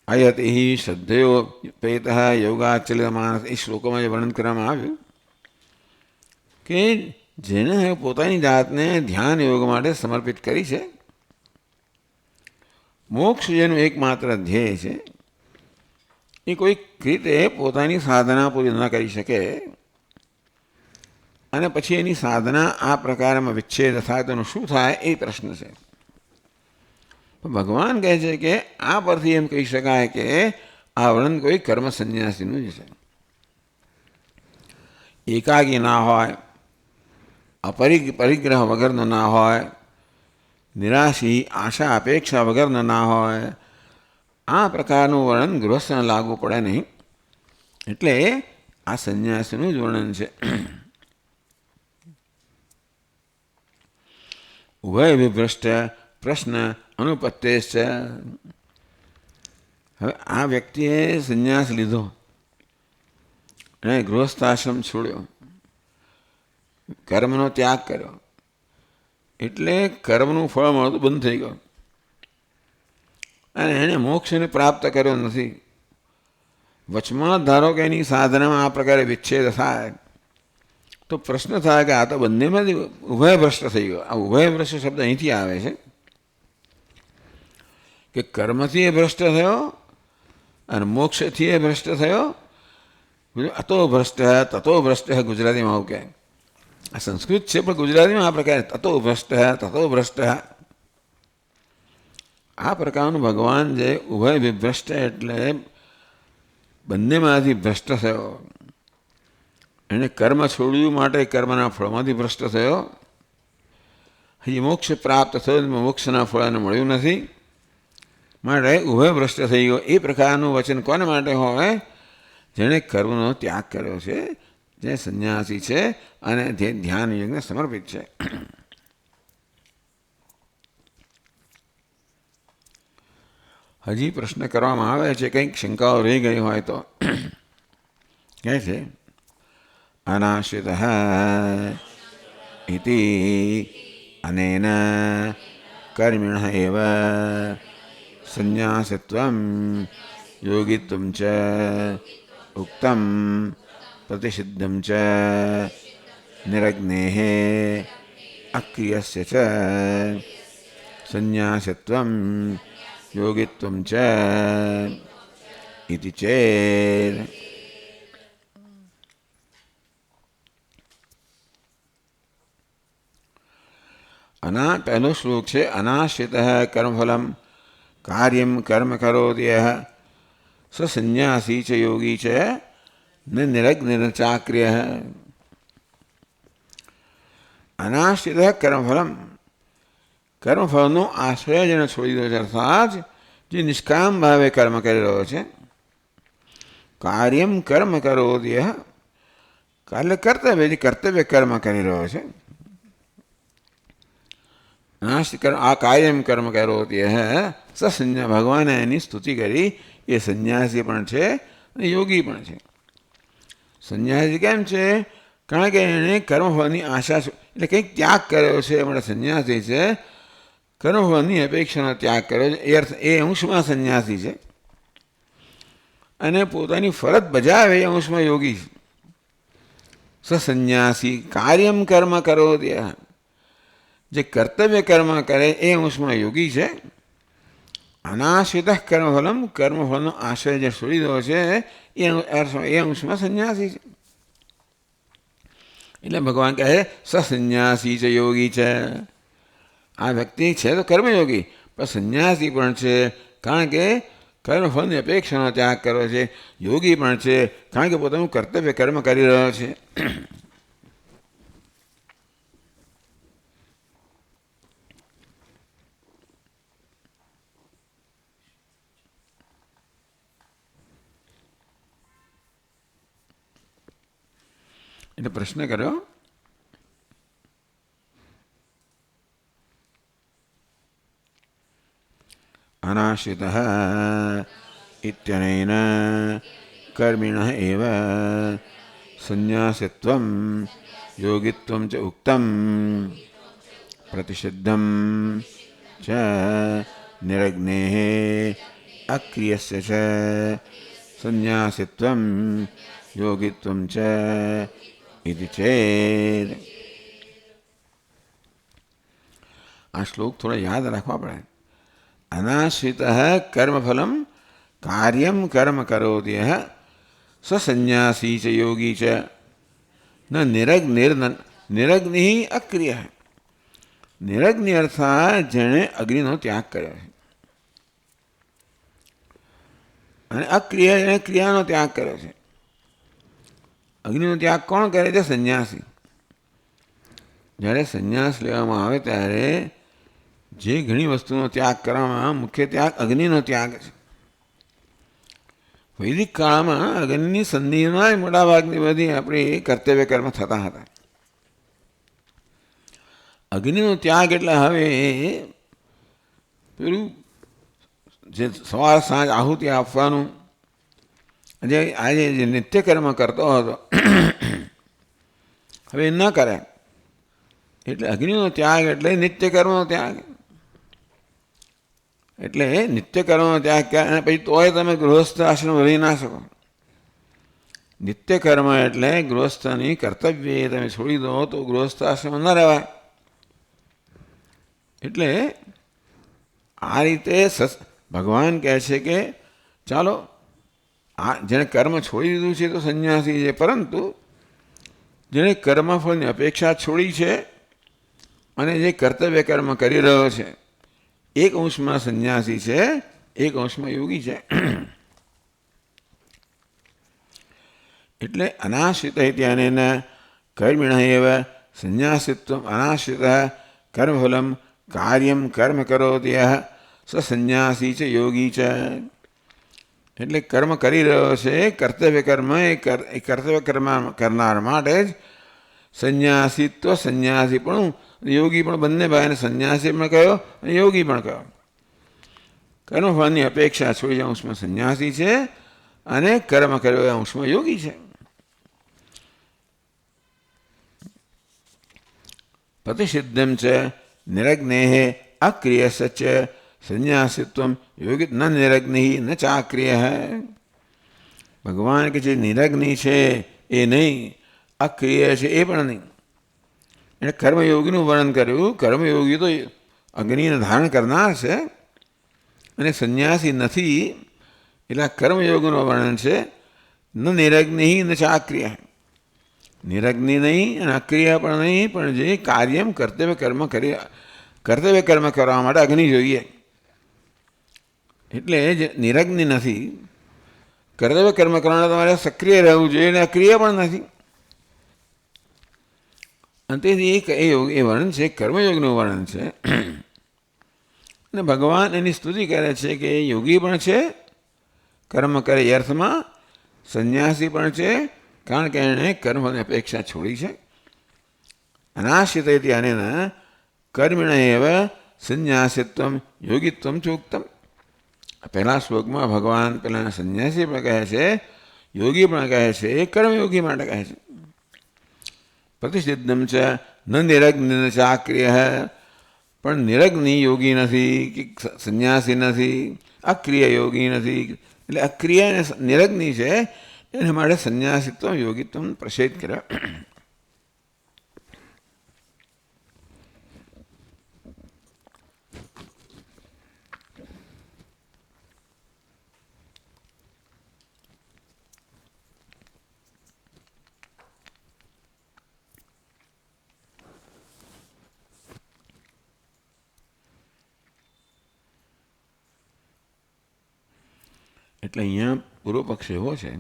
S1: અયત શ્રદ્ધયો પેત યોગાચલિત માણસ, એ શ્લોકોમાં જે વર્ણન કરવામાં આવ્યું કે જેને પોતાની જાતને ધ્યાન યોગ માટે સમર્પિત કરી છે, મોક્ષ જેનું એકમાત્ર ધ્યેય છે, એ કોઈક રીતે પોતાની સાધના પૂરી ન કરી શકે અને પછી એની સાધના આ પ્રકારમાં વિચ્છેદ થાય તો શું થાય એ પ્રશ્ન છે. ભગવાન કહે છે કે આ પરથી એમ કહી શકાય કે આ વર્ણન કોઈ કર્મ સંન્યાસીનું જ છે. એકાગી ના હોય, પરિગ્રહ વગરનો ના હોય, નિરાશી આશા અપેક્ષા વગરનો ના હોય, આ પ્રકારનું વર્ણન ગૃહસ્થને લાગુ પડે નહીં. એટલે આ સંન્યાસીનું જ વર્ણન છે. ઉભય વિભ્રષ્ટ પ્રશ્ન અનુપત્તેશ્ચ. હવે આ વ્યક્તિએ સંન્યાસ લીધો અને ગૃહસ્થાશ્રમ છોડ્યો, કર્મનો ત્યાગ કર્યો, એટલે કર્મનું ફળ મળતું બંધ થઈ ગયું અને એણે મોક્ષને પ્રાપ્ત કર્યો નથી. વચમાં ધારો કે એની સાધનામાં આ પ્રકારે વિચ્છેદ થાય તો પ્રશ્ન થાય કે આ તો બંનેમાંથી ઉભય ભ્રષ્ટ થઈ ગયો. આ ઉભય ભ્રષ્ટ શબ્દ અહીંથી આવે છે કે કર્મથી એ ભ્રષ્ટ થયો અને મોક્ષથી એ ભ્રષ્ટ થયો. અતો ભ્રષ્ટ તતો ભ્રષ્ટ ગુજરાતીમાં આવું કહે. આ સંસ્કૃત છે પણ ગુજરાતીમાં આ પ્રકારે તતો ભ્રષ્ટ. આ પ્રકારનું ભગવાન જે ઉભય વિભ્રષ્ટ એટલે બંનેમાંથી ભ્રષ્ટ થયો, એને કર્મ છોડ્યું માટે કર્મના ફળમાંથી ભ્રષ્ટ થયો. હજી મોક્ષ પ્રાપ્ત થયો, મોક્ષના ફળ એને મળ્યું નથી, માટે ઉભય ભ્રષ્ટ થઈ ગયો. એ પ્રકારનું વચન કોને માટે હોય? જેણે કર્મનો ત્યાગ કર્યો છે, જે સંન્યાસી છે અને જે ધ્યાન યોગને સમર્પિત છે. હજી પ્રશ્ન કરવામાં આવે છે, કંઈક શંકાઓ રહી ગઈ હોય તો કહે છે અનાશ્રિત ઇતિ અનેન कर्मिणः एव संन्यासत्वं योगित्वं च उक्तं प्रतिषिद्धं च निरग्नेः अक्रियस्य च संन्यासत्वं योगित्वं च इति चेत् पहले श्लोक से अनाश्रितः कर्मफलम कार्यम कर्म करोति यः स संन्यासी च योगी च न निरग्न न चाक्रियः। अनाश्रितः कर्मफलम કર્મફળનો આશ્રય જેને છોડી દો છે, અર્થાત જે નિષ્કામ ભાવે કર્મ કરી રહ્યો છે, કાર્યમ કર્મ કરોતિ યઃ એટલે કર્તવ્ય જે કર્તવ્ય કર્મ કરી રહ્યો છે, આ કાર્યમ કર્મ કરોતિ યઃ સ સંન્યા ભગવાને એની સ્તુતિ કરી એ સંન્યાસી પણ છે અને યોગી પણ છે. સંન્યાસી કેમ છે? કારણ કે એણે કર્મફળની આશા એટલે કંઈક ત્યાગ કર્યો છે એટલે સંન્યાસી છે. કર્મફળની અપેક્ષાનો ત્યાગ કર્યો છે એ અર્થ એ અંશમાં સંન્યાસી છે અને પોતાની ફરજ બજાવે એ અંશમાં યોગી છે. સ સંન્યાસી કાર્યમ કર્મ કરોતિ યઃ જે કર્તવ્ય કર્મ કરે એ અંશમાં યોગી છે. અનાશ્રિત કર્મફલમ કર્મફળનો આશ્રય જે છોડી દો છે એ અંશમાં સંન્યાસી છે. એટલે ભગવાન કહે સ સંન્યાસી છે યોગી છે. આ વ્યક્તિ છે તો કર્મયોગી પણ સંન્યાસી પણ છે કારણ કે કર્મફળની અપેક્ષાનો ત્યાગ કર્યો છે. યોગી પણ છે કારણ કે પોતાનું કર્તવ્ય કર્મ કરી રહ્યો છે. એટલે પ્રશ્ન કર્યો अनाश्रितः इत्यनेन कर्मिणः एव संन्यासत्वं योगित्वं च उक्तं प्रतिषिद्धं च निरग्नेः अक्रियस्य च संन्यासत्वं योगित्वं च इति चेत्. આ શ્લોક થોડા યાદ રાખવા પડે. अनाश्रितः कर्मफलम कार्यम कर्म करोति यः स संन्यासी च योगी च न निरग्नि अक्रिय. निरग्नि अर्थात जेणे अग्निનો ત્યાગ કર્યો છે અને અક્રિય જેણે ક્રિયાનો ત્યાગ કર્યો છે. અગ્નિનો ત્યાગ કોણ કરે છે? સંન્યાસી. જ્યારે સંન્યાસ લેવામાં આવે ત્યારે જે ઘણી વસ્તુનો ત્યાગ કરવામાં મુખ્ય ત્યાગ અગ્નિનો ત્યાગ છે. વૈદિક કાળમાં અગ્નિની સંધિમાં મોટાભાગની બધી આપણી કર્તવ્ય કર્મ થતા હતા. અગ્નિનો ત્યાગ એટલે હવે પેલું જે સવાર સાંજ આહુતિ આપવાનું જે આજે જે નિત્યકર્મ કરતો હતો હવે ન કરે. એટલે અગ્નિનો ત્યાગ એટલે નિત્યકર્મનો ત્યાગ. એટલે નિત્યકર્મનો ત્યાગ કર્યા અને પછી તોય તમે ગૃહસ્થ આશ્રમ રહી ના શકો. નિત્યકર્મ એટલે ગૃહસ્થની કર્તવ્ય તમે છોડી દો તો ગૃહસ્થ આશ્રમ ન રહેવાય. એટલે આ રીતે ભગવાન કહે છે કે ચાલો આ જેણે કર્મ છોડી દીધું છે તો સંન્યાસી છે, પરંતુ જેણે કર્મફળની અપેક્ષા છોડી છે અને જે કર્તવ્ય કર્મ કરી રહ્યો છે એક અંશમાં સંન્યાસી છે, એક અંશમાં યોગી છે. એટલે અનાશ્રિત ઇત્યનેન કર્મિણઃ એવ સંન્યાસિત્વમ અનાશ્રિત કર્મફલમ કાર્યમ કર્મ કરોતિ યઃ સ સંન્યાસી છે યોગી છે. એટલે કર્મ કરી રહ્યો છે કર્તવ્ય કર્મ એ કર્તવ્ય કર્મ કરનાર માટે જ સંન્યાસિત્વ સંન્યાસી પણ યોગી પણ બંને ભાઈને સંન્યાસી પણ કહ્યો અને યોગી પણ કહ્યો. કર્મફળની અપેક્ષા છોડી અંશમાં સંન્યાસી છે અને કર્મ કર્યો એ અંશમાં યોગી છે. પ્રતિષિદ્ધમ છે નિરગ્નેઃ अक्रिय सच संन्यासित्व योगित न निरग्नि न चाक्रिय है. ભગવાન કે જે નિરગ્નિ છે એ નહીં, અક્રિય છે એ પણ નહીં. એણે કર્મયોગીનું વર્ણન કર્યું. કર્મયોગી તો અગ્નિને ધારણ કરનાર છે અને સંન્યાસી નથી, એટલે આ કર્મયોગનું વર્ણન છે. ન નિરગ્નિ ન ચાક્રિય, નિરગ્નિ નહીં અને અક્રિય પણ નહીં, પણ જે કાર્યમ કર્તવ્ય કર્મ કરવા માટે અગ્નિ જોઈએ. એટલે જે નિરગ્નિ નથી, કર્તવ્ય કર્મ કરવાના તમારે સક્રિય રહેવું જોઈએ અને અક્રિય પણ નથી. અને તેથી એ વર્ણન છે, કર્મયોગનું વર્ણન છે. અને ભગવાન એની સ્તુતિ કરે છે કે એ યોગી પણ છે, કર્મ કરે એ અર્થમાં, સંન્યાસી પણ છે, કારણ કે એણે કર્મની અપેક્ષા છોડી છે. અનાશ્રિત અનેન કર્મિણ એવ સંન્યાસિત્વમ યોગિત્વમ ચોક્તમ. પહેલા શ્લોકમાં ભગવાન પેલા સંન્યાસી પણ કહે છે, યોગી પણ કહે છે, કર્મયોગી માટે કહે છે. પ્રતિષિદ્ધમ છે ન નિરગ્નિ ન ચાક્રિય, પણ નિરગ્નિ યોગી નથી કે સંન્યાસી નથી, અક્રિય યોગી નથી. એટલે અક્રિય અને નિરગ્નિ છે, એને માટે સંન્યાસિત્વ યોગિત્વ પ્રસિદ્ધ કર્યા. એટલે અહીંયા પૂર્વ પક્ષ એવો છે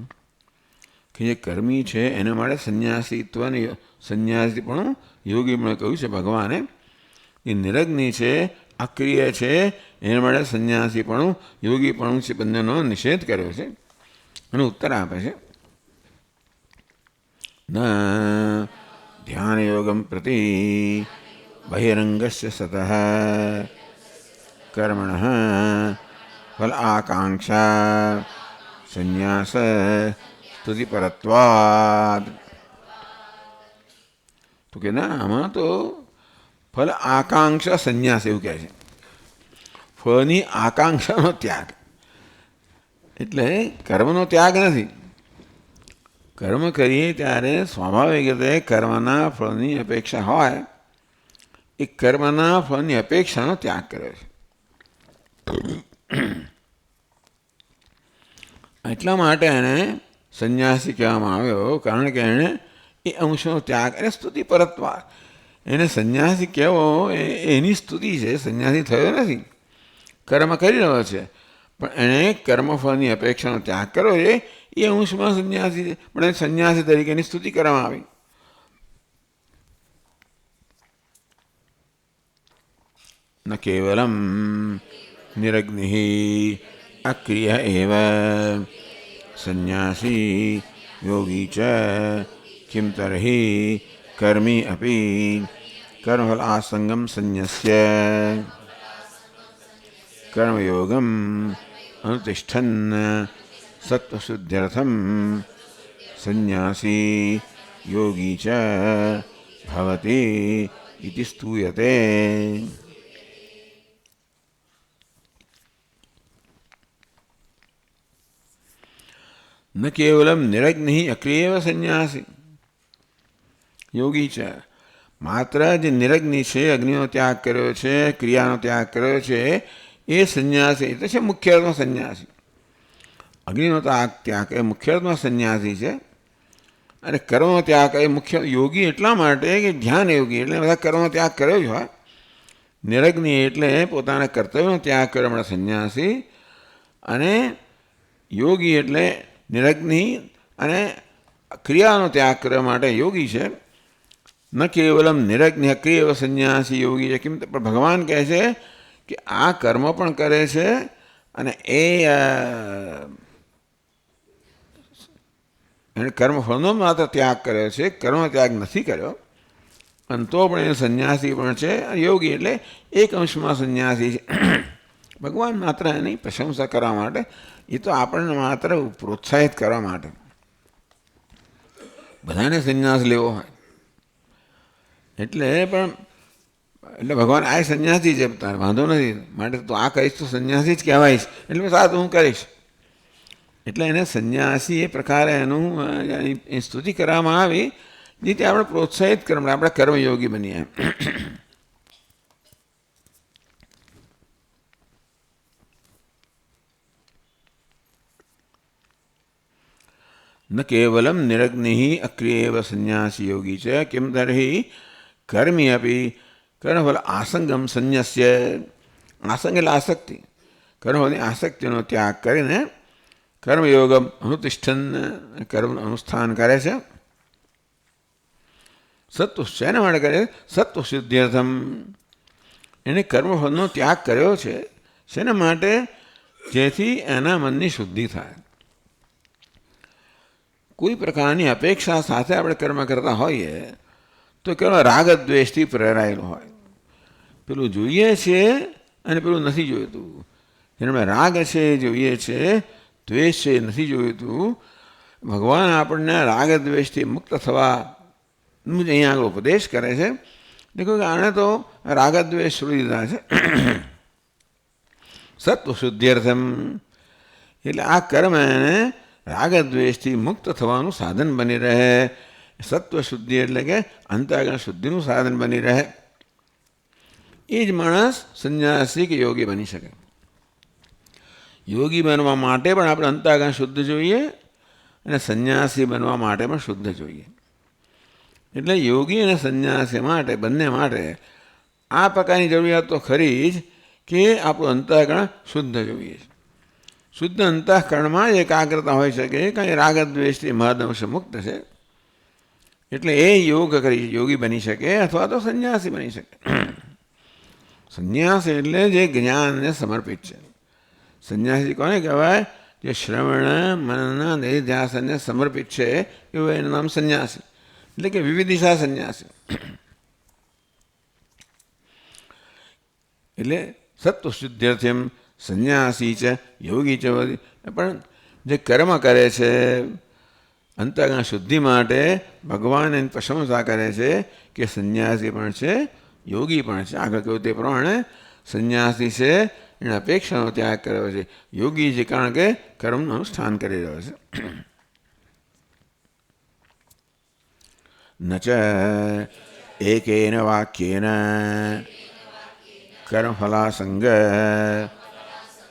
S1: કે જે કર્મી છે એના માટે સંન્યાસી પણ યોગી પણ કહ્યું છે ભગવાને. એ નિરગ્નિ છે, અક્રિય છે, એના માટે સંન્યાસી પણ યોગી પણ છે, બંનેનો નિષેધ કર્યો છે. અને ઉત્તર આપે છે, ન ધ્યાન યોગમ પ્રતિ બહિરંગસ્ય સતઃ કર્મણઃ ફલ આકાંક્ષા સંન્યાસ સ્તુતિ પરત્વાદ. તો કે ના, આમાં તો ફલ આકાંક્ષા સંન્યાસ એવું કહે છે. ફળની આકાંક્ષાનો ત્યાગ, એટલે કર્મનો ત્યાગ નથી. કર્મ કરીએ ત્યારે સ્વાભાવિક રીતે કર્મના ફળની અપેક્ષા હોય, એ કર્મના ફળની અપેક્ષાનો ત્યાગ કરે છે. એટલા માટે એને સંન્યાસી કહેવામાં આવ્યો, કારણ કે એણે એ અંશનો ત્યાગ અને સ્તુતિ પરત્વા. એને સંન્યાસી કહેવો એની સ્તુતિ છે. સંન્યાસી થયો નથી, કર્મ કરી રહ્યો છે, પણ એણે કર્મફળની અપેક્ષાનો ત્યાગ કર્યો છે. એ અંશમાં સંન્યાસી, પણ સંન્યાસી તરીકેની સ્તુતિ કરવામાં આવી. ન કેવલમ નિરગ્નિ અક્રિય એવ સંન્યાસી યોગી ચ કિમ તર્હિ કર્મી અપી કર્મફલ આસંગમ સંન્યસ્ય કર્મયોગમ અનુતિષ્ઠન સત્વશુદ્ધ્યર્થમ સંન્યાસી યોગી ચ ભવતિ ઇતિ સ્તુયતે. ન કેવલમ નિરગ્નિ અક્રિય સંન્યાસી યોગી છે, માત્ર જે નિરગ્નિ છે, અગ્નિનો ત્યાગ કર્યો છે, ક્રિયાનો ત્યાગ કર્યો છે, એ સંન્યાસી એટલે છે મુખ્ય અર્થમાં સંન્યાસી. અગ્નિનો ત્યાગ એ મુખ્ય અર્થમાં સંન્યાસી છે, અને કર્મનો ત્યાગ એ મુખ્ય યોગી એટલા માટે કે ધ્યાન યોગી એટલે બધા કર્મનો ત્યાગ કર્યો જ હોય. નિરગ્નિ એટલે પોતાના કર્તવ્યનો ત્યાગ કર્યો માટે સંન્યાસી, અને યોગી એટલે નિરગ્નિ અને ક્રિયાનો ત્યાગ કરવા માટે યોગી છે. ન કેવલમ નિરગ્નિ અક્રિય સંન્યાસી યોગી છે. કેમ? પણ ભગવાન કહે છે કે આ કર્મ પણ કરે છે અને એને કર્મફળનો માત્ર ત્યાગ કર્યો છે, કર્મ ત્યાગ નથી કર્યો, અને તો પણ એ સંન્યાસી પણ છે. યોગી એટલે એક અંશમાં સંન્યાસી છે. ભગવાન માત્ર એની પ્રશંસા કરવા માટે, એ તો આપણને માત્ર પ્રોત્સાહિત કરવા માટે. બધાને સંન્યાસ લેવો હોય એટલે, પણ એટલે ભગવાન આ સંન્યાસી છે, તારે વાંધો નથી, માટે તો આ કહીશ તો સંન્યાસી જ કહેવાઈશ, એટલે સારું હું કરીશ. એટલે એને સંન્યાસી એ પ્રકારે એનું એ સ્તુતિ કરવામાં આવી, જેથી આપણે પ્રોત્સાહિત કરવા, આપણે કર્મયોગી બનીએ. ન કેવલમ નિરગ્નિ અક્રિયેવ સંન્યાસી યોગી છે કિમ તર્હિ કર્મી અપી કર્મફલ આસંગમ સંન્યસ્ય. આસંગ એટલે આસક્તિ, કર્મફળની આસક્તિનો ત્યાગ કરીને કર્મયોગમ અનુતિષ્ઠન, કર્મનું અનુષ્ઠાન કરે છે. સત્વ શેના માટે કરે? સત્વ સિદ્ધ્યર્થમ. એને કર્મફળનો ત્યાગ કર્યો છે શેના માટે? જેથી એના મનની શુદ્ધિ થાય. કોઈ પ્રકારની અપેક્ષા સાથે આપણે કર્મ કરતા હોઈએ તો કેવળ રાગદ્વેષથી પ્રેરાયેલું હોય. પેલું જોઈએ છે અને પેલું નથી જોઈતું. જેને રાગ છે એ જોઈએ છે, દ્વેષ છે એ નથી જોઈતું. ભગવાન આપણને રાગદ્વેષથી મુક્ત થવાનું જ અહીંયા આગળ ઉપદેશ કરે છે. દેખો કે આણે તો રાગદ્વેષ છોડી દીધા છે. સત્વ શુદ્ધિર્થમ, એટલે આ કર્મ એને રાગદ્વેષથી મુક્ત થવાનું સાધન બની રહે. સત્વ શુદ્ધિ એટલે કે અંતઃકરણ શુદ્ધિનું સાધન બની રહે. એ જ માણસ સંન્યાસી કે યોગી બની શકે. યોગી બનવા માટે પણ આપણે અંતઃકરણ શુદ્ધ જોઈએ અને સંન્યાસી બનવા માટે પણ શુદ્ધ જોઈએ. એટલે યોગી અને સંન્યાસી માટે, બંને માટે આ પ્રકારની જરૂરિયાત તો ખરી જ કે આપણું અંતઃકરણ શુદ્ધ જોઈએ. શુદ્ધ અંતઃકરણમાં જ એકાગ્રતા હોઈ શકે, કારણ કે રાગદ્વેષથી મહદઅંશ મુક્ત છે. એટલે એ યોગ કરી યોગી બની શકે અથવા તો સંન્યાસી બની શકે. સંન્યાસ એટલે જે જ્ઞાનને સમર્પિત છે. સંન્યાસી કોને કહેવાય? જે શ્રવણ મનન નિધ્યાસનને સમર્પિત છે, એવું એનું નામ સંન્યાસી. એટલે કે વિવિધિશા સંન્યાસી. એટલે સત્વ શુદ્ધ્યર્થમ સંન્યાસી છે યોગી છે. પણ જે કર્મ કરે છે અંતઃકરણ શુદ્ધિ માટે, ભગવાન એની પ્રશંસા કરે છે કે સંન્યાસી પણ છે, યોગી પણ છે. આગળ કહ્યું તે પ્રમાણે સંન્યાસી છે એને અપેક્ષાનો ત્યાગ કર્યો છે, યોગી છે કારણ કે કર્મનું અનુષ્ઠાન કરી રહ્યો છે. ન ચ એકેન વાક્યેન કર્મફલાસંગ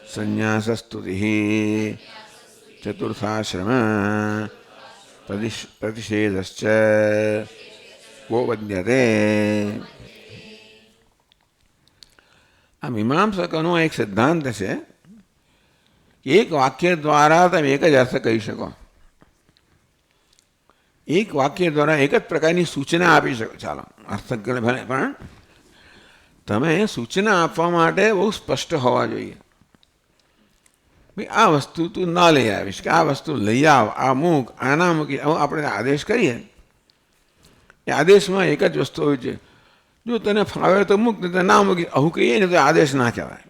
S1: સંન્યાસસ્તુતિ ચતુર્થાશ્રમ પ્રતિષેધશ્ચ કો વદ્યતે. આ મીમાંસકોનો એક સિદ્ધાંત છે કે એક વાક્ય દ્વારા તમે એક જ અર્થ કહી શકો. એક વાક્ય દ્વારા એક જ પ્રકારની સૂચના આપી શકો. ચાલો અર્થ ભલે, પણ તમે સૂચના આપવા માટે બહુ સ્પષ્ટ હોવા જોઈએ. ભાઈ આ વસ્તુ તું ના લઈ આવીશ, કે આ વસ્તુ લઈ આવ, આ મૂક, આના મૂકી, આપણે આદેશ કરીએ. એ આદેશમાં એક જ વસ્તુ હોય છે, જો તને ફાવે તો મૂક, ને ના મૂકી આવું કહીએ ને તો આદેશ ના કહેવાય.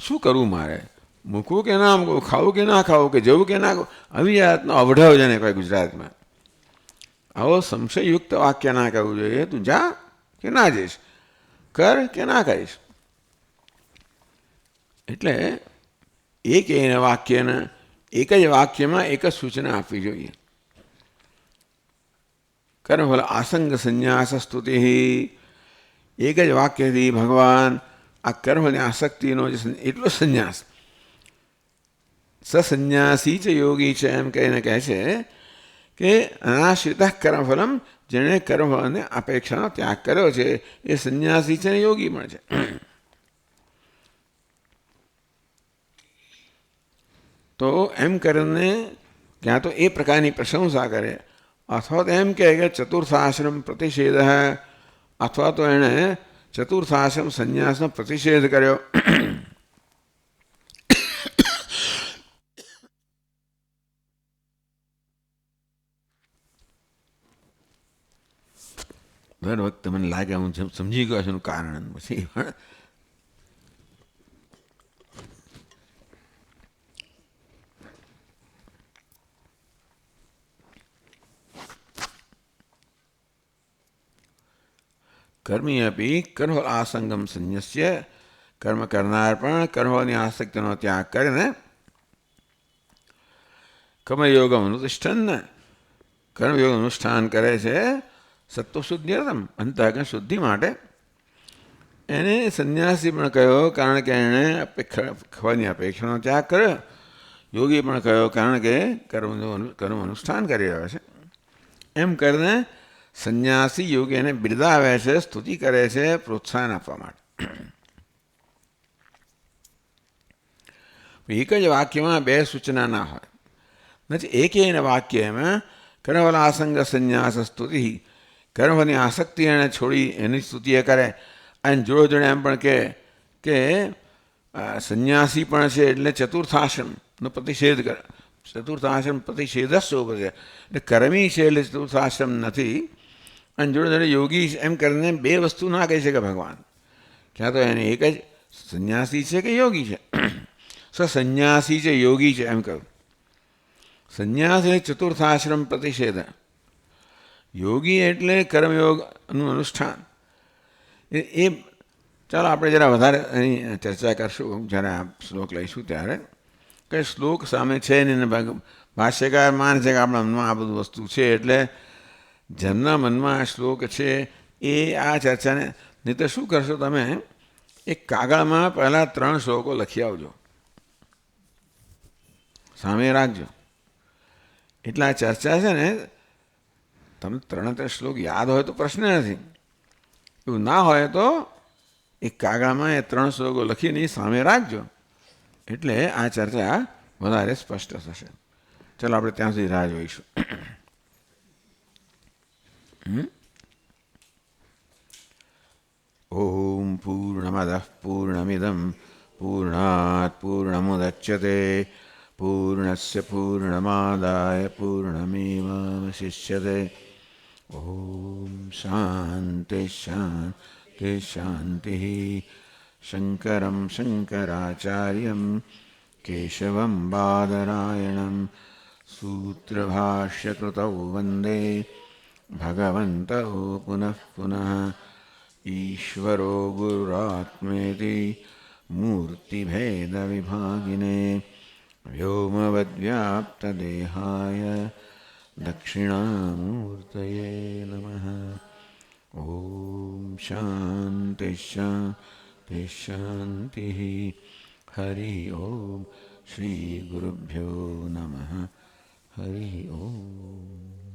S1: શું કરવું મારે? મૂકવું કે ના મૂકવું, ખાવું કે ના ખાવું, કે જવું કે ના, આવી જાતનો અવઢવ જેને કહેવાય ગુજરાતમાં. આવો સંશયયુક્ત વાક્ય ના કહેવું જોઈએ. તું જા કે ના જઈશ, કર કે ના કરીશ. એટલે એક વાક્યને એક જ વાક્યમાં એક જ સૂચના આપવી જોઈએ. કર્મફલ આસંગ સંન્યાસ સ્તુતિ. એક જ વાક્યથી ભગવાન આ કર્મની આસક્તિનો એટલો સંન્યાસ, સસન્યાસી છે યોગી છે એમ કહીને કહે છે કે અનાશ્રિત કર્મફલમ, જેણે કર્મફળને અપેક્ષાનો ત્યાગ કર્યો છે એ સંન્યાસી છે ને યોગી પણ છે. તો એમ કરીને ક્યાં તો એ પ્રકારની પ્રશંસા કરે, અથવા તો એમ કહે કે ચતુર્થાશ્રમ પ્રતિષેધ, અથવા તો એણે ચતુર્થાશ્રમ સંન્યાસનો પ્રતિષેધ કર્યો. દર વખતે મને લાગે હું સમજી ગયો છું કારણ, પછી કર્મી અપી કર્મફળ આસંગમ સંન્યસ્ય, કર્મ કરનાર પણ કર્મફળની આસક્તિનો ત્યાગ કરીને કર્મયોગમ અનુતિષ્ઠન, કર્મયોગ અનુષ્ઠાન કરે છે સત્વશુદ્ધિર્થમ, અંતઃકરણ શુદ્ધિ માટે. એને સંન્યાસી પણ કહ્યો કારણ કે એણે ફળની અપેક્ષાનો ત્યાગ કર્યો. યોગી પણ કહ્યો કારણ કે કર્મ અનુષ્ઠાન કરી રહ્યો છે. એમ કરીને સંન્યાસી યોગી એને બિરદાવે છે, સ્તુતિ કરે છે, પ્રોત્સાહન આપવા માટે. એક જ વાક્યમાં બે સૂચના ના હોય. નથી એકેન વાક્યમાં કર્મફળ આસંગ સંન્યાસ સ્તુતિ, કર્મફળની આસક્તિ એને છોડી એની સ્તુતિ એ કરે. અને જોડે જોડે એમ પણ કે સંન્યાસી પણ છે એટલે ચતુર્થાશ્રમનો પ્રતિષેધ કરે. ચતુર્થાશ્રમ પ્રતિષેધ જ શોભ છે એટલે કર્મી છે એટલે ચતુર્થાશ્રમ નથી. અને જોડે જોડે યોગી એમ કરીને બે વસ્તુ ના કહી શકે ભગવાન. ક્યાં તો એને એક જ સંન્યાસી છે કે યોગી છે. સંન્યાસી છે, યોગી છે એમ કહ્યું. સંન્યાસ એટલે ચતુર્થાશ્રમ પ્રતિષેધ, યોગી એટલે કર્મયોગનું અનુષ્ઠાન. એ ચાલો આપણે જરા વધારે અહીં ચર્ચા કરશું જ્યારે આ શ્લોક લઈશું ત્યારે. કંઈ શ્લોક સામે છે નહીં, ભાષ્યકાર માને છે કે આપણા મનમાં આ બધું વસ્તુ છે એટલે જેમના મનમાં આ શ્લોક છે એ આ ચર્ચાને. નહીં તો શું કરશો તમે, એક કાગળમાં પહેલાં 3 શ્લોકો લખી આવજો, સામે રાખજો. એટલે આ ચર્ચા છે ને, તમને 3 શ્લોક યાદ હોય તો પ્રશ્ન નથી. એવું ના હોય તો એક કાગળમાં એ 3 શ્લોકો લખીને સામે રાખજો, એટલે આ ચર્ચા વધારે સ્પષ્ટ થશે. ચાલો આપણે ત્યાં સુધી રાહ જોઈશું. ઓમ પૂર્ણમદઃ પૂર્ણમિદં પૂર્ણાત પૂર્ણમુદચ્યતે પૂર્ણસ્ય પૂર્ણમાદાય પૂર્ણમેવાવશિષ્યતે. ઓમ શાંતિ શાંતિ શાંતિ. શંકરં શંકરાચાર્યં કેશવં બાદરાયણં સૂત્રભાષ્યકૃતૌ વંદે ભગવन्तौ પુનઃ પુનઃ. ઈશ્વરો ગુરુરાત્મેતિ મૂર્તિભેદવિભાગિને વ્યોમવદ્વ્યાપ્તદેહાય દક્ષિણામૂર્તયે નમઃ. ઓમ શાંતિ શાંતિ શાંતિ. હરિ ઓમ. શ્રી ગુરુભ્યો નમઃ. હરિ ઓમ.